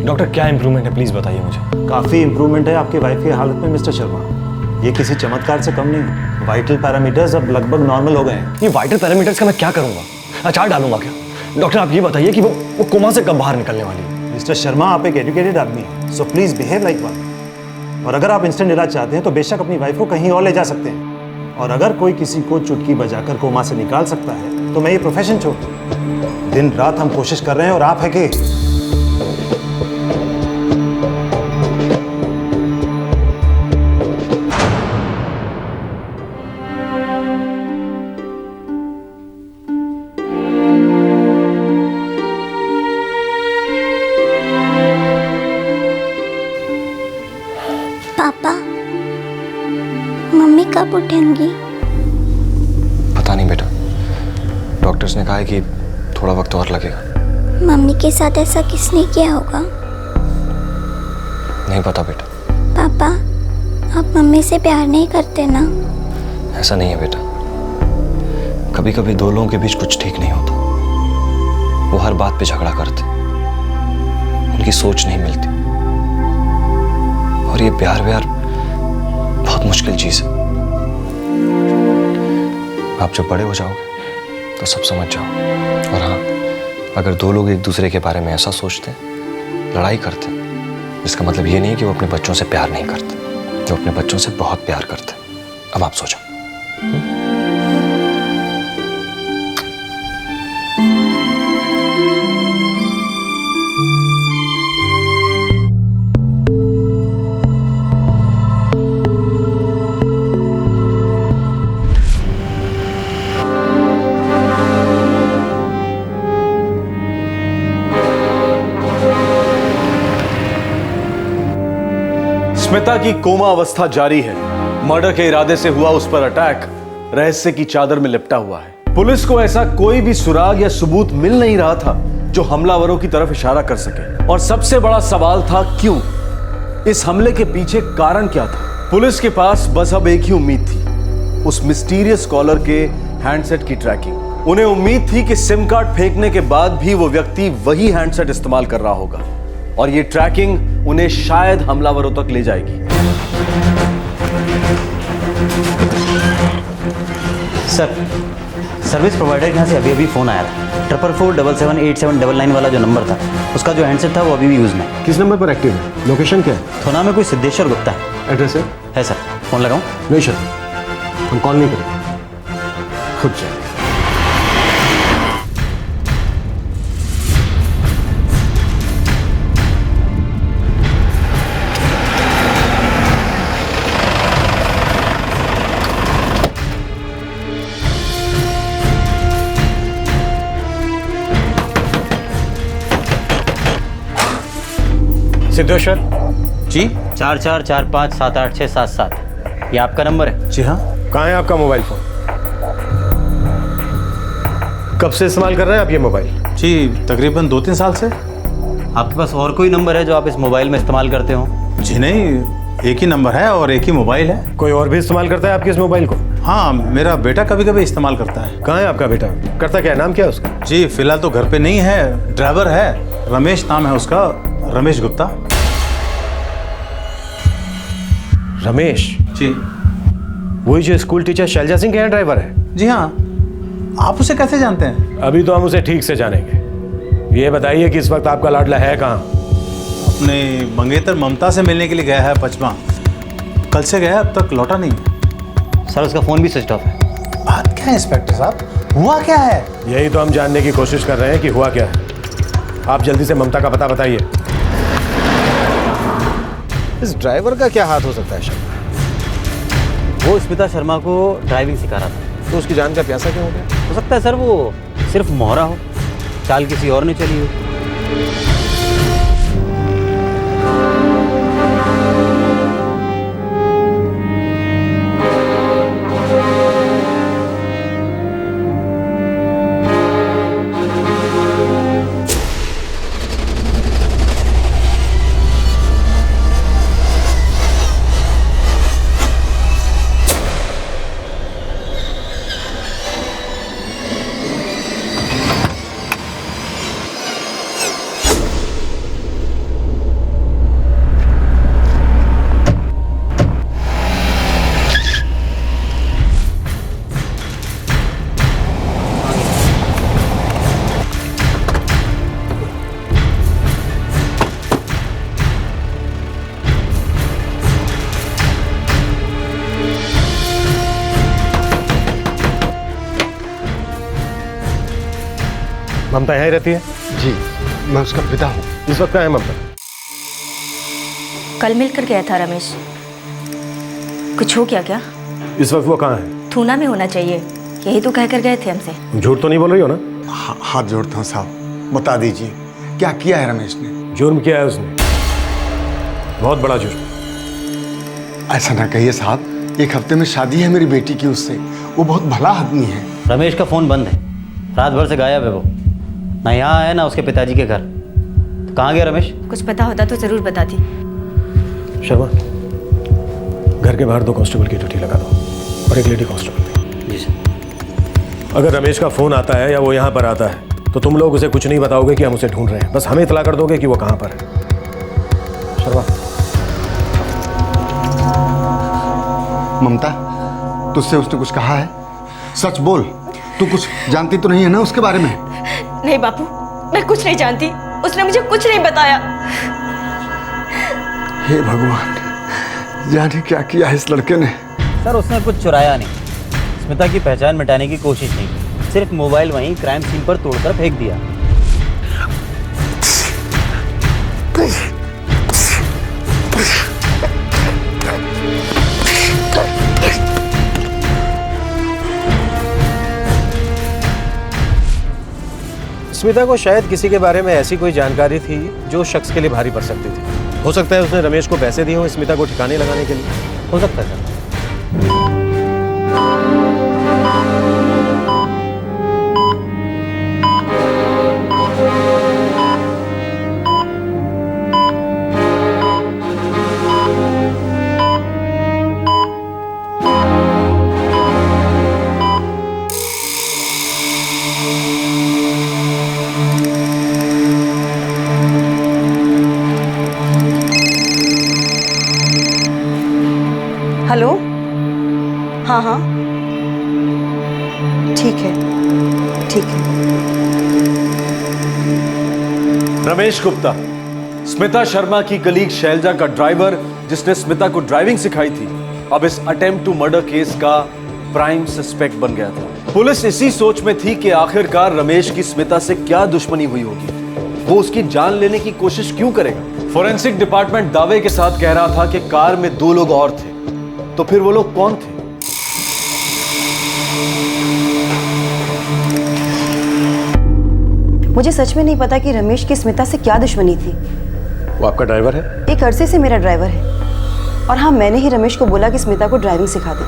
डॉक्टर, क्या इंप्रूवमेंट है प्लीज बताइए मुझे। काफ़ी इंप्रूवमेंट है आपकी वाइफ की हालत में मिस्टर शर्मा। ये किसी चमत्कार से कम नहीं। वाइटल पैरामीटर्स अब लगभग नॉर्मल हो गए हैं। ये वाइटल पैरामीटर्स का मैं क्या करूंगा? अचार डालूंगा क्या? डॉक्टर आप ये बताइए कि वो कोमा से कब बाहर निकलने वाली है? मिस्टर शर्मा, आप एक एजुकेटेड आदमी हैं, so please behave like one. और अगर आप इंस्टेंट इलाज चाहते हैं तो बेशक अपनी वाइफ को कहीं और ले जा सकते हैं। और अगर कोई किसी को चुटकी बजाकर कोमा से निकाल सकता है तो मैं ये प्रोफेशन छोड़ दूं। दिन रात हम कोशिश कर रहे हैं और आप है कि पापा, मम्मी कब उठेंगी? पता नहीं बेटा, डॉक्टर्स ने कहा है कि थोड़ा वक्त और लगेगा। मम्मी के साथ ऐसा किसने किया होगा? नहीं पता बेटा। पापा, आप मम्मी से प्यार नहीं करते ना? ऐसा नहीं है बेटा, कभी कभी दो लोगों के बीच कुछ ठीक नहीं होता। वो हर बात पे झगड़ा करते, उनकी सोच नहीं मिलती। और ये प्यार व्यार बहुत मुश्किल चीज है। आप जब बड़े हो जाओगे तो सब समझ जाओ। और हाँ, अगर दो लोग एक दूसरे के बारे में ऐसा सोचते हैं, लड़ाई करते हैं, इसका मतलब ये नहीं कि वो अपने बच्चों से प्यार नहीं करते, जो अपने बच्चों से बहुत प्यार करते हैं। अब आप सोचो। स्मिता की कोमा अवस्था जारी है। मर्डर के इरादे से हुआ उस पर अटैक रहस्य की चादर में लिपटा हुआ है। पुलिस को ऐसा कोई भी सुराग या सबूत मिल नहीं रहा था जो हमलावरों की तरफ इशारा कर सके। और सबसे बड़ा सवाल था क्यों? इस हमले के पीछे कारण क्या था? पुलिस के पास बस अब एक ही उम्मीद थी, उस मिस्टीरियस कॉलर के हैंडसेट की ट्रैकिंग। उन्हें उम्मीद थी कि सिम कार्ड फेंकने के बाद भी वो व्यक्ति वही हैंडसेट इस्तेमाल कर रहा होगा और ये ट्रैकिंग उन्हें शायद हमलावरों तक ले जाएगी। सर, सर्विस प्रोवाइडर के यहाँ से अभी फ़ोन आया था। 444778799 वाला जो नंबर था, उसका जो हैंडसेट था वो अभी भी यूज़ में है। किस नंबर पर एक्टिव है? लोकेशन क्या है? तो नाम है कोई सिद्धेश्वर गुप्ता है। एड्रेस है सर, फ़ोन लगाऊँ? नहीं सर, हम कॉल नहीं करेंगे, खुद जाए। सिद्धेश्वर जी, 44457867 ये आपका नंबर है? जी हाँ। कहाँ है आपका मोबाइल फोन? कब से इस्तेमाल कर रहे हैं आप ये मोबाइल? जी, तकरीबन 2-3 साल से। आपके पास और कोई नंबर है जो आप इस मोबाइल में इस्तेमाल करते हो? जी नहीं, एक ही नंबर है और एक ही मोबाइल है। कोई और भी इस्तेमाल करता है आपके इस मोबाइल को? हाँ, मेरा बेटा कभी कभी इस्तेमाल करता है। कहाँ है आपका बेटा? करता क्या है? नाम क्या है उसका? जी, फिलहाल तो घर पे नहीं है, ड्राइवर है, रमेश नाम है उसका, रमेश गुप्ता। रमेश? जी। वही जो स्कूल टीचर शैलजा सिंह के यहाँ ड्राइवर है? जी हाँ। आप उसे कैसे जानते हैं? अभी तो हम उसे ठीक से जानेंगे। ये बताइए कि इस वक्त आपका लाडला है कहाँ? अपने मंगेतर ममता से मिलने के लिए गया है पचमा। कल से गया, अब तक लौटा नहीं। सर, उसका फ़ोन भी स्विच ऑफ है। बात क्या है इंस्पेक्टर साहब, हुआ क्या है? यही तो हम जानने की कोशिश कर रहे हैं कि हुआ क्या है। आप जल्दी से ममता का पता बताइए। इस ड्राइवर का क्या हाथ हो सकता है शर्मा? वो स्मिता शर्मा को ड्राइविंग सिखा रहा था। तो उसकी जान का प्यासा क्यों हो गया? हो सकता है सर वो सिर्फ मोहरा हो, चाल किसी और ने चली हो। ममता यहीं रहती है? जी, मैं उसका पिता हूँ। इस वक्त कहाँ है ममता? कल मिलकर गया था रमेश। कुछ हो क्या? क्या इस वक्त वो कहाँ है? थूना में होना चाहिए, यही तो कह कर गए थे हमसे। झूठ तो नहीं बोल रही हो ना? हाथ जोड़ता हूँ साहब, बता दीजिए क्या किया है रमेश ने? जुर्म किया है उसने, बहुत बड़ा जुर्म। ऐसा ना कहिए साहब, एक हफ्ते में शादी है मेरी बेटी की उससे। वो बहुत भला आदमी है। रमेश का फ़ोन बंद है, रात भर से गायब है वो, ना यहाँ है ना उसके पिताजी के घर। तो कहाँ गया रमेश? कुछ पता होता तो ज़रूर बताती। शर्मा, घर के बाहर 2 कांस्टेबल की ड्यूटी लगा दो और एक लेडी कांस्टेबल। जी सर। अगर रमेश का फ़ोन आता है या वो यहाँ पर आता है तो तुम लोग उसे कुछ नहीं बताओगे कि हम उसे ढूंढ रहे हैं, बस हमें इतला कर दोगे कि वो कहाँ पर है। शर्मा। ममता, तुझसे उसने कुछ कहा है? सच बोल, तू कुछ जानती तो नहीं है ना उसके बारे में? नहीं बापू, मैं कुछ नहीं जानती, उसने मुझे कुछ नहीं बताया। हे भगवान, जाने क्या किया है इस लड़के ने। सर उसने कुछ चुराया नहीं, स्मिता की पहचान मिटाने की कोशिश नहीं की, सिर्फ मोबाइल वहीं क्राइम सीन पर तोड़कर फेंक दिया। स्मिता को शायद किसी के बारे में ऐसी कोई जानकारी थी जो शख्स के लिए भारी पड़ सकती थी। हो सकता है उसने रमेश को पैसे दिए हों स्मिता को ठिकाने लगाने के लिए। हो सकता है सर। हेलो, हाँ हाँ ठीक है, ठीक है। रमेश गुप्ता, स्मिता शर्मा की कलीग शैलजा का ड्राइवर जिसने स्मिता को ड्राइविंग सिखाई थी, अब इस अटेम्प्ट टू मर्डर केस का प्राइम सस्पेक्ट बन गया था। पुलिस इसी सोच में थी कि आखिरकार रमेश की स्मिता से क्या दुश्मनी हुई होगी, वो उसकी जान लेने की कोशिश क्यों करेगा। फोरेंसिक डिपार्टमेंट दावे के साथ कह रहा था कि कार में 2 लोग और थे, तो फिर वो लोग कौन थे? मुझे सच में नहीं पता कि रमेश की स्मिता से क्या दुश्मनी थी। वो आपका ड्राइवर है? एक अरसे से मेरा ड्राइवर है, और हाँ, मैंने ही रमेश को बोला कि स्मिता को ड्राइविंग सिखा दे,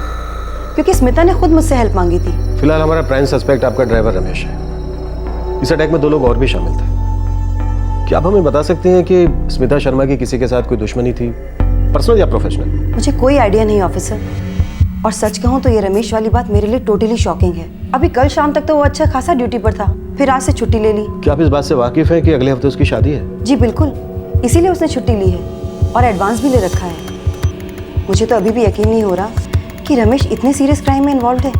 क्योंकि स्मिता ने खुद मुझसे हेल्प मांगी थी। फिलहाल हमारा प्राइम सस्पेक्ट आपका ड्राइवर रमेश है। इस अटैक में 2 लोग और भी शामिल थे। क्या आप हमें बता सकते हैं कि स्मिता शर्मा की किसी के साथ कोई दुश्मनी थी, पर्सनल या प्रोफेशनल? मुझे कोई आइडिया नहीं ऑफिसर, और सच कहूँ तो ये रमेश वाली बात मेरे लिए टोटली शॉकिंग है। अभी कल शाम तक तो वो अच्छा खासा ड्यूटी पर था, फिर आज से छुट्टी ले ली। क्या आप इस बात से वाकिफ हैं कि अगले हफ्ते उसकी शादी है? जी बिल्कुल, इसीलिए उसने छुट्टी ली है और एडवांस भी ले रखा है। मुझे तो अभी भी यकीन नहीं हो रहा कि रमेश इतने सीरियस क्राइम में इन्वॉल्व है।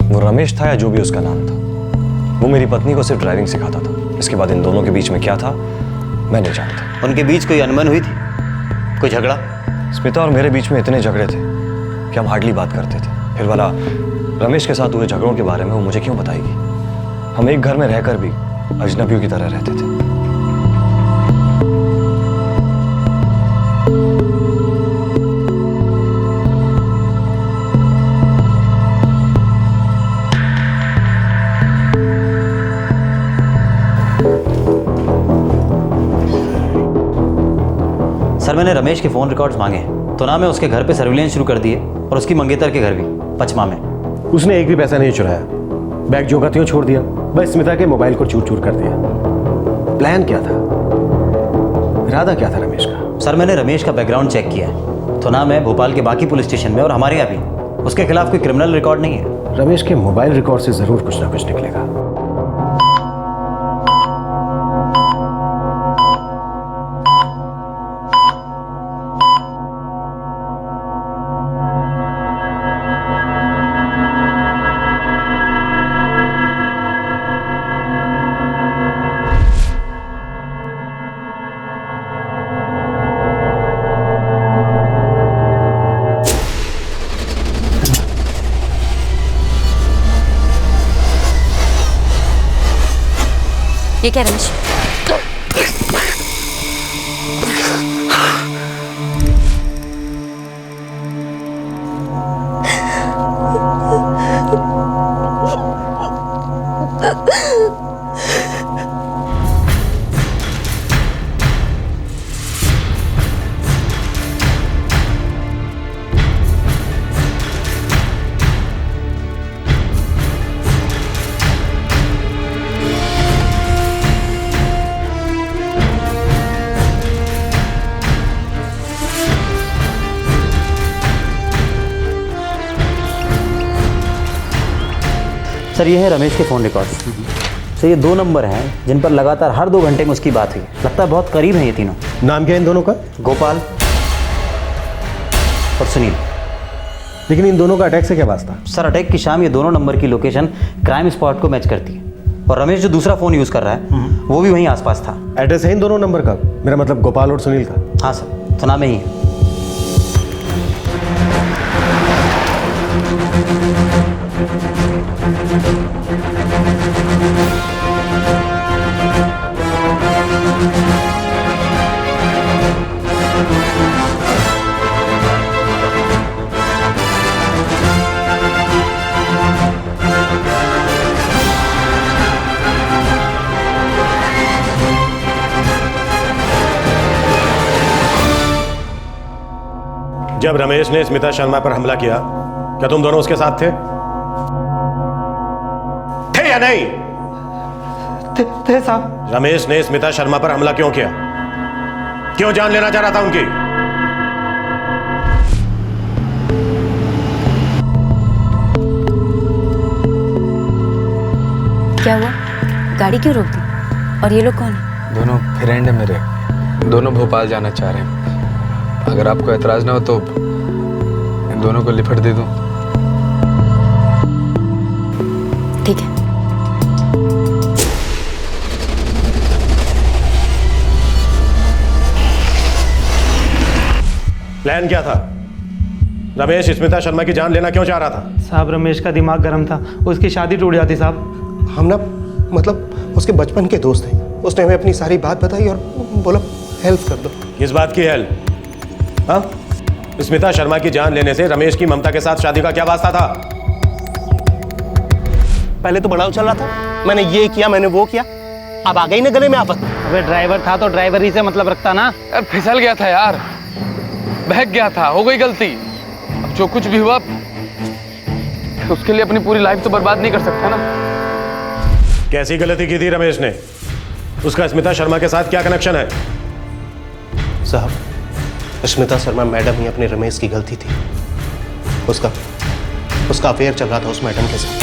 वो रमेश था या जो भी उसका नाम था, वो मेरी पत्नी को सिर्फ ड्राइविंग सिखाता था। इसके बाद इन दोनों के बीच में क्या था मैं नहीं जानता। उनके बीच कोई अनबन हुई थी, कोई झगड़ा? स्मिता और मेरे बीच में इतने झगड़े थे कि हम हार्डली बात करते थे। फिर वाला रमेश के साथ हुए झगड़ों के बारे में वो मुझे क्यों बताएगी? हम एक घर में रहकर भी अजनबियों की तरह रहते थे। सर मैंने रमेश के फ़ोन रिकॉर्ड्स मांगे, तो ना मैं उसके घर पे सर्विलेंस शुरू कर दिए और उसकी मंगेतर के घर भी, पचमा में। उसने एक भी पैसा नहीं चुराया, बैग जो का त्यों छोड़ दिया, बस स्मिता के मोबाइल को चूर चूर कर दिया। प्लान क्या था, इरादा क्या था रमेश का? सर मैंने रमेश का बैकग्राउंड चेक किया है, तो ना मैं भोपाल के बाकी पुलिस स्टेशन में और हमारे यहाँ भी उसके खिलाफ कोई क्रिमिनल रिकॉर्ड नहीं है। रमेश के मोबाइल रिकॉर्ड से जरूर कुछ ना कुछ निकलेगा। ये क्या रमेश? सर ये है रमेश के फ़ोन रिकॉर्ड्स। सर ये 2 नंबर हैं जिन पर लगातार हर 2 घंटे में उसकी बात हुई। लगता है बहुत करीब हैं ये तीनों। नाम क्या है इन दोनों का? गोपाल और सुनील। लेकिन इन दोनों का अटैक से क्या वास्ता? सर अटैक की शाम ये दोनों नंबर की लोकेशन क्राइम स्पॉट को मैच करती है और रमेश जो दूसरा फ़ोन यूज़ कर रहा है वो भी वहीं आसपास था। एड्रेस है इन दोनों नंबर का? मेरा मतलब गोपाल और सुनील का। हाँ सर, थना में ही है। जब रमेश ने स्मिता शर्मा पर हमला किया, क्या तुम दोनों उसके साथ थे या नहीं? थे साहब। रमेश ने स्मिता शर्मा पर हमला क्यों किया? क्यों जान लेना चाह रहा था उनकी? क्या हुआ? गाड़ी क्यों रोक दी? और ये लोग कौन है? दोनों फ्रेंड है मेरे, दोनों भोपाल जाना चाह रहे हैं। अगर आपको एतराज ना हो तो इन दोनों को लिफट दे दूं। ठीक है। प्लान क्या था? रमेश स्मिता शर्मा की जान लेना क्यों चाह रहा था? साहब रमेश का दिमाग गर्म था, उसकी शादी टूट जाती साहब। हम ना मतलब उसके बचपन के दोस्त हैं। उसने हमें अपनी सारी बात बताई और बोला हेल्प कर दो। किस बात की हेल्प? हाँ? स्मिता शर्मा की जान लेने से रमेश की ममता के साथ शादी का क्या वास्ता था? पहले तो बड़ा उछल रहा था, मैंने ये किया, मैंने वो किया, अब आ गई ना गले में आफत। अबे ड्राइवर था तो ड्राइवर ही से मतलब रखता ना। यार फिसल गया था यार, बहक गया था, हो गई गलती। अब जो कुछ भी हुआ उसके लिए अपनी पूरी लाइफ तो बर्बाद नहीं कर सकता ना। कैसी गलती की थी रमेश ने? उसका स्मिता शर्मा के साथ क्या कनेक्शन है? साहब स्मिता शर्मा मैडम ही अपने रमेश की गलती थी। उसका अफेयर चल रहा था उस मैडम के साथ।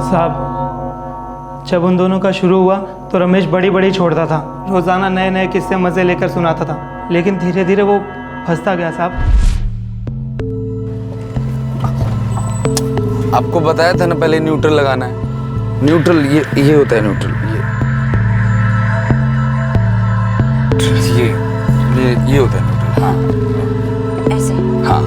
साहब जब उन दोनों का शुरू हुआ तो रमेश बड़ी बड़ी छोड़ता था, रोजाना नए नए किस्से मजे लेकर सुनाता था, लेकिन धीरे धीरे वो फंसता गया साहब। आपको बताया था ना पहले न्यूट्रल लगाना है। न्यूट्रल ये होता है न्यूट्रल। ये होता है न्यूट्रल। हाँ ऐसे। हाँ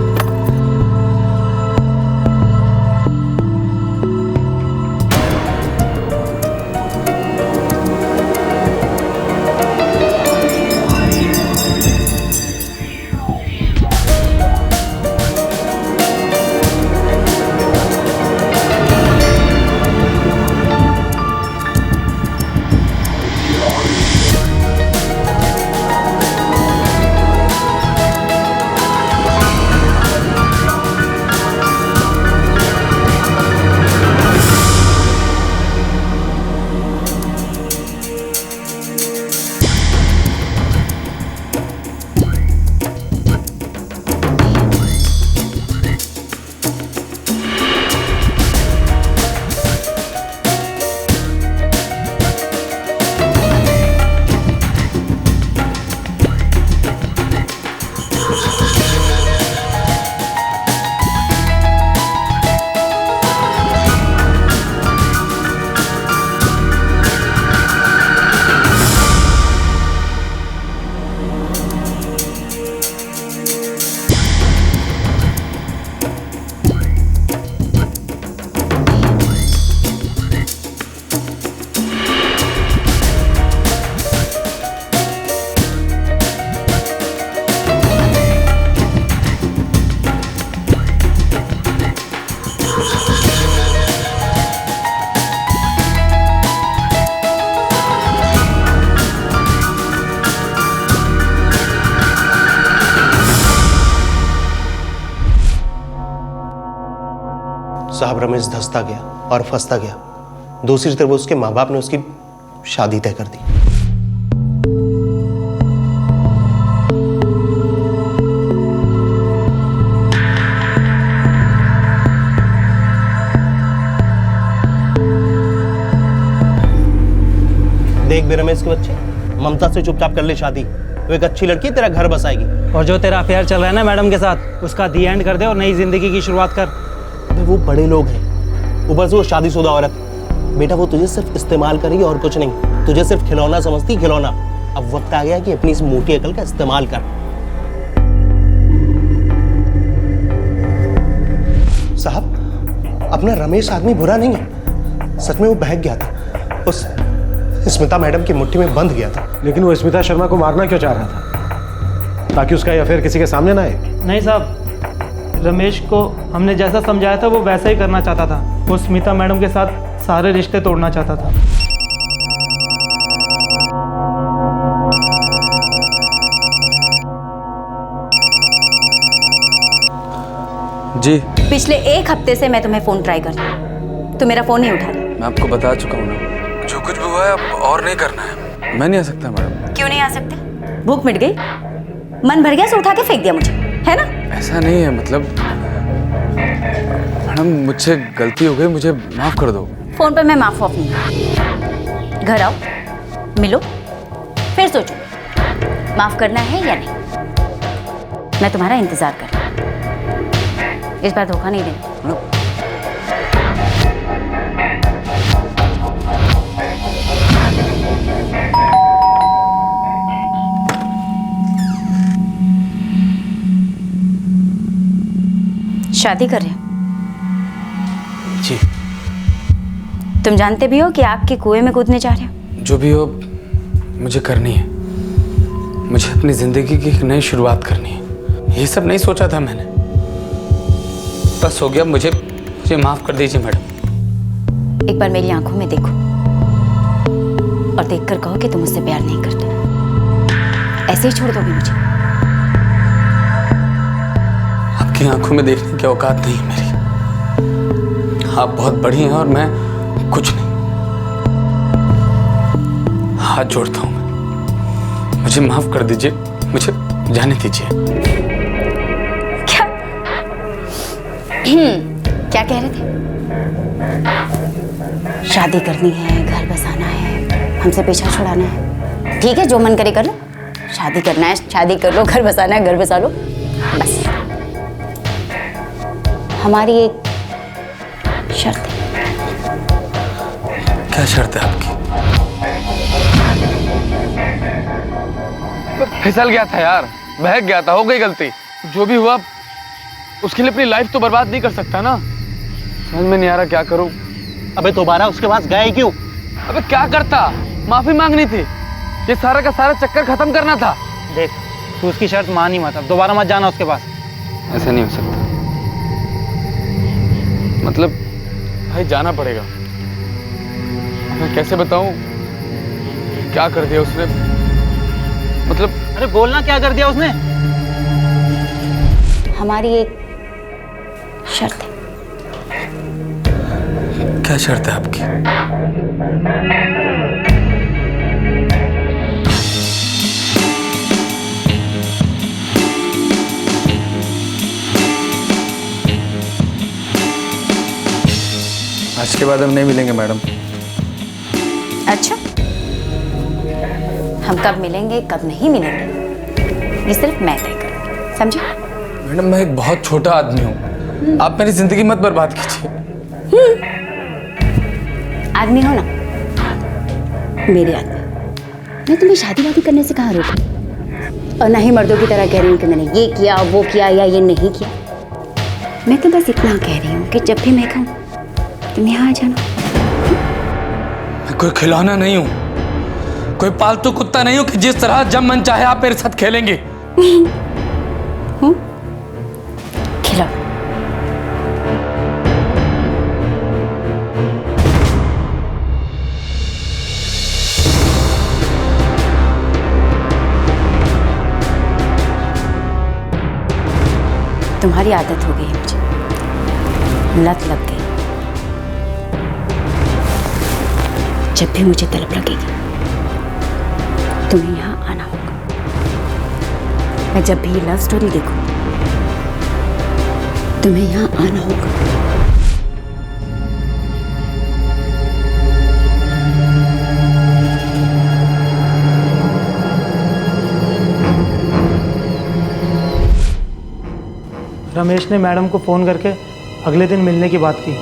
साहब रमेश धंसता गया और फंसता गया। दूसरी तरफ उसके माँ बाप ने उसकी शादी तय कर दी। देख बे रमेश के बच्चे, ममता से चुपचाप कर ले शादी। वो एक अच्छी लड़की तेरा घर बसाएगी। और जो तेरा अफेयर चल रहा है ना मैडम के साथ, उसका दी एंड कर दे और नई जिंदगी की शुरुआत कर। वो बड़े लोग हैं, ऊपर से वो शादीशुदा औरत। बेटा वो तुझे सिर्फ इस्तेमाल करेगी और कुछ नहीं। तुझे सिर्फ खिलौना समझती, खिलौना। अब वक्त आ गया कि अपनी इस मोटी अकल का इस्तेमाल कर। साहब, अपना रमेश आदमी बुरा नहीं है। सच में वो बहक गया था, उस स्मिता मैडम की मुट्ठी में बंध गया था। लेकिन वो स्मिता शर्मा को मारना क्यों चाह रहा था? ताकि उसका ये अफेयर किसी के सामने ना आए? नहीं साहब, रमेश को हमने जैसा समझाया था वो वैसा ही करना चाहता था। वो स्मिता मैडम के साथ सारे रिश्ते तोड़ना चाहता था। जी पिछले 1 हफ्ते से मैं तुम्हें फोन ट्राई कर रही हूं, तुम मेरा फोन नहीं उठा रही। मैं आपको बता चुका हूँ ना, जो कुछ भी हुआ है अब और नहीं करना है। मैं नहीं आ सकता मैडम। क्यों नहीं आ सकते? भूख मिट गई, मन भर गया, सो उठा के फेंक दिया मुझे, है ना? ऐसा नहीं है, मतलब मैडम मुझसे गलती हो गई, मुझे माफ कर दो। फोन पे मैं माफ ऑफ नहीं। घर आओ, मिलो, फिर सोचो माफ करना है या नहीं। मैं तुम्हारा इंतजार कर रही हूं, इस बार धोखा नहीं देना। शादी कर रहे हो? जी। तुम जानते भी हो कि आपके कुएं में कूदने जा रहे हो? जो भी हो मुझे करनी है। मुझे अपनी जिंदगी की एक नई शुरुआत करनी है। ये सब नहीं सोचा था मैंने, बस हो गया। मुझे माफ कर दीजिए मैडम। एक बार मेरी आंखों में देखो और देखकर कहो कि तुम मुझसे प्यार नहीं करते। ऐसे ही छोड़ दोगे मुझे? आपकी आंखों में देखने की औकात नहीं है मेरी। आप बहुत बड़ी हैं और मैं कुछ नहीं। हाथ जोड़ता हूं मैं, मुझे माफ कर दीजिए, मुझे जाने दीजिए। क्या कह रहे थे? शादी करनी है, घर बसाना है, हमसे पीछा छुड़ाना है। ठीक है, जो मन करे कर लो। शादी करना है, शादी कर लो, घर बसाना है, घर बसा लो। बस हमारी एक शर्त है। क्या शर्त है आपकी? फिसल गया था यार, बहक गया था, हो गई गलती। जो भी हुआ उसके लिए अपनी लाइफ तो बर्बाद नहीं कर सकता ना। समझ में नहीं आ रहा क्या करूं। अबे दोबारा उसके पास गए क्यों? अबे क्या करता, माफी मांगनी थी। ये सारा का सारा चक्कर खत्म करना था। देख, तू उसकी शर्त मान ही मत, अब दोबारा मत जाना उसके पास। ऐसा नहीं हो सकता। मतलब भाई जाना पड़ेगा। मैं कैसे बताऊं क्या कर दिया उसने? मतलब अरे बोलना, क्या कर दिया उसने? हमारी एक शर्त है। क्या शर्त है आपकी? आज के बाद हम नहीं मिलेंगे मैडम। अच्छा, हम कब मिलेंगे कब नहीं मिलेंगे ये सिर्फ मैं तय करूंगी, समझे? मैडम मैं एक बहुत छोटा आदमी हूँ, आप मेरी जिंदगी मत बर्बाद कीजिए। आदमी हो ना, मेरे आदमी। मैं तुम्हें शादी वादी करने से कहाँ रोकूं? और ना ही मर्दों की तरह कह रही हूँ कि मैंने ये किया वो किया या ये नहीं किया। मैं तो बस इतना कह रही हूँ कि जब भी मैं कहूँ तुम यहाँ आ जाना। मैं कोई खिलौना नहीं हूँ, कोई पालतू कुत्ता नहीं हूँ कि जिस तरह जब मन चाहे आप मेरे साथ खेलेंगे। खिलाओ। तुम्हारी आदत हो गई है मुझे, लत लग गई। जब भी मुझे तलब लगेगी तुम्हें यहाँ आना होगा। मैं जब भी लव स्टोरी देखूं तुम्हें यहाँ आना होगा। रमेश ने मैडम को फ़ोन करके अगले दिन मिलने की बात की।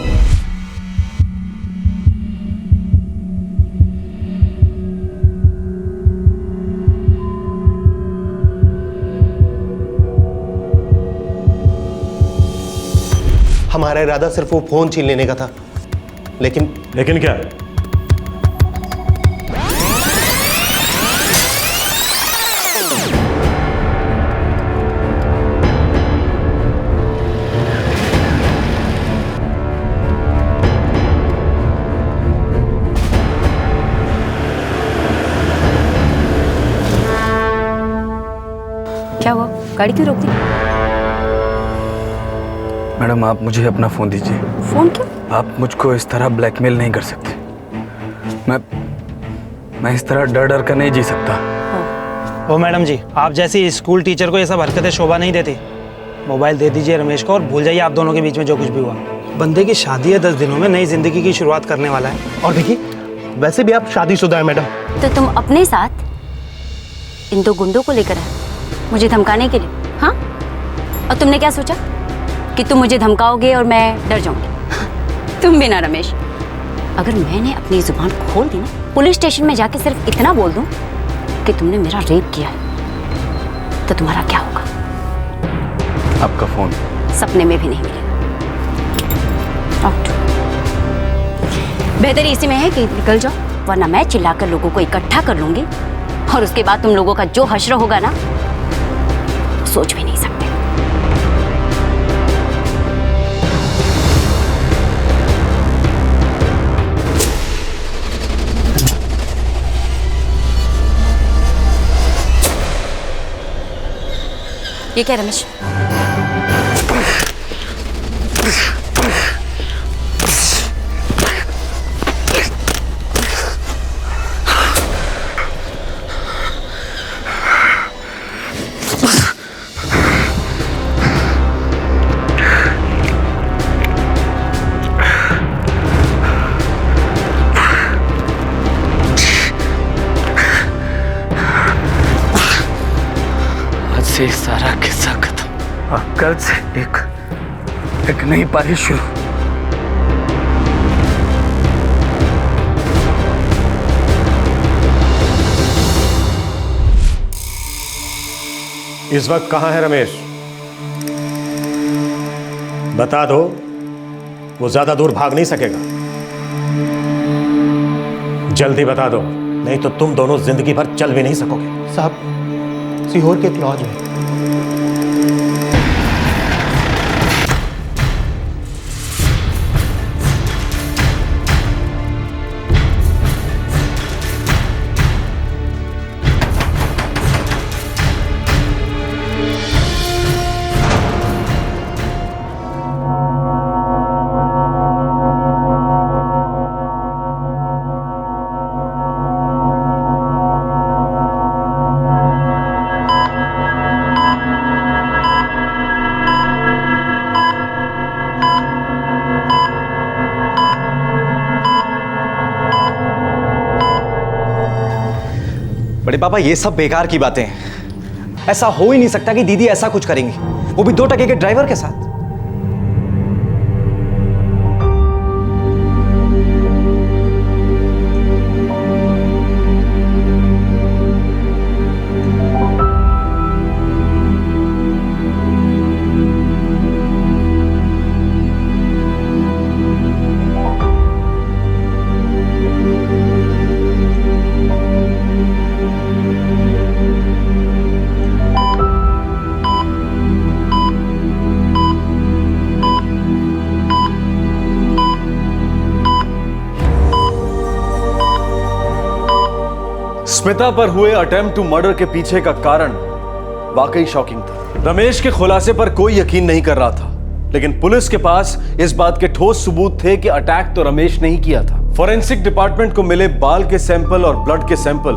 हमारा इरादा सिर्फ वो फोन छीन लेने का था, लेकिन क्या? क्या हुआ? गाड़ी क्यों रोक दी? मैडम आप मुझे अपना फ़ोन दीजिए। फ़ोन क्यों? आप मुझको इस तरह ब्लैकमेल नहीं कर सकते। मैं इस तरह डर डर कर नहीं जी सकता। ओ मैडम जी, आप जैसी स्कूल टीचर को ये सब हरकतें शोभा नहीं देती। मोबाइल दे दीजिए रमेश को और भूल जाइए आप दोनों के बीच में जो कुछ भी हुआ। बंदे की शादी है, 10 दिनों में नई जिंदगी की शुरुआत करने वाला है। और देखिए, वैसे भी आप शादीशुदा है मैडम। तो तुम अपने साथ इन 2 गुंडों को लेकर आए मुझे धमकाने के लिए, हाँ? और तुमने क्या सोचा कि तुम मुझे धमकाओगे और मैं डर जाऊंगी? तुम भी ना रमेश, अगर मैंने अपनी जुबान खोल दी ना, पुलिस स्टेशन में जाके सिर्फ इतना बोल दूं कि तुमने मेरा रेप किया है, तो तुम्हारा क्या होगा? आपका फोन सपने में भी नहीं मिलेगा। आउट। बेहतर इसी में है कि निकल जाओ, वरना मैं चिल्लाकर लोगों को इकट्ठा कर लूंगी और उसके बाद तुम लोगों का जो हश्र होगा ना, सोच भी नहीं सकते। ये क्या रमेश? से सारा किस्सा खत्म और कल से एक नई पारी शुरू। इस वक्त कहां है रमेश? बता दो, वो ज्यादा दूर भाग नहीं सकेगा। जल्दी बता दो, नहीं तो तुम दोनों जिंदगी भर चल भी नहीं सकोगे। साहब, सीहोर के एक लॉज में। बड़े पापा, ये सब बेकार की बातें हैं। ऐसा हो ही नहीं सकता कि दीदी ऐसा कुछ करेंगी, वो भी 2 टके के ड्राइवर के साथ। स्मिता पर हुए अटेम्प्ट टू मर्डर के पीछे का कारण वाकई शॉकिंग था। रमेश के खुलासे पर कोई यकीन नहीं कर रहा था, लेकिन पुलिस के पास इस बात के ठोस सबूत थे कि अटैक तो रमेश ने ही किया था। फॉरेंसिक डिपार्टमेंट को मिले बाल के सैंपल और ब्लड के सैंपल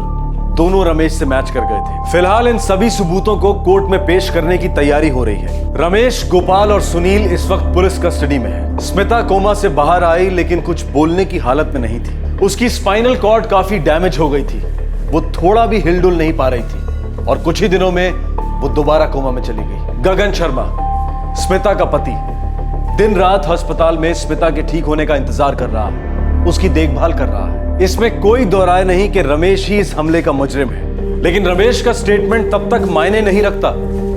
दोनों रमेश से मैच कर गए थे। फिलहाल इन सभी सबूतों को कोर्ट में पेश करने की तैयारी हो रही है। रमेश, गोपाल और सुनील इस वक्त पुलिस कस्टडी में है। स्मिता कोमा से बाहर आई लेकिन कुछ बोलने की हालत में नहीं थी। उसकी स्पाइनल कॉर्ड काफी डैमेज हो गई थी। वो थोड़ा भी हिलडुल नहीं पा रही थी और कुछ ही दिनों में वो दोबारा कोमा में चली गई। गगन शर्मा, स्मिता का पति, दिन रात अस्पताल में स्मिता के ठीक होने का इंतजार कर रहा है, उसकी देखभाल कर रहा है। इसमें कोई दो राय नहीं कि रमेश ही इस हमले का मुजरिम है। लेकिन रमेश का स्टेटमेंट तब तक मायने नहीं रखता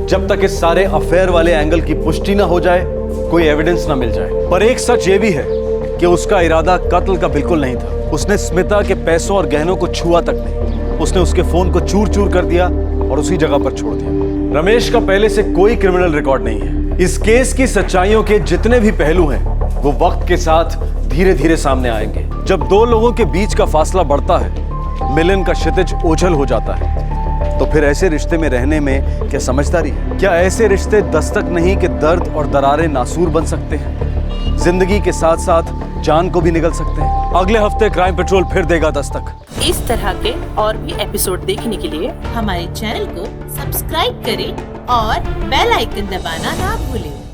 जब तक इस सारे अफेयर वाले एंगल की पुष्टि ना हो जाए, कोई एविडेंस ना मिल जाए। पर एक सच ये भी है कि उसका इरादा कत्ल का बिल्कुल नहीं था। उसने स्मिता के पैसों और गहनों को छुआ तक नहीं। उसने उसके फोन को चूर चूर कर दिया और उसी जगह पर छोड़ दिया। रमेश का पहले से कोई क्रिमिनल रिकॉर्ड नहीं है। इस केस की सच्चाइयों के जितने भी पहलू हैं वो वक्त के साथ धीरे धीरे सामने आएंगे। जब दो लोगों के बीच का फासला बढ़ता है, मिलन का क्षितिज ओझल हो जाता है, तो फिर ऐसे रिश्ते में रहने में क्या समझदारी है? क्या ऐसे रिश्ते दस्तक नहीं कि दर्द और दरारें नासूर बन सकते हैं, जिंदगी के साथ साथ जान को भी निगल सकते हैं? अगले हफ्ते क्राइम पेट्रोल फिर देगा दस्तक। इस तरह के और भी एपिसोड देखने के लिए हमारे चैनल को सब्सक्राइब करें और बेल आइकन दबाना ना भूलें।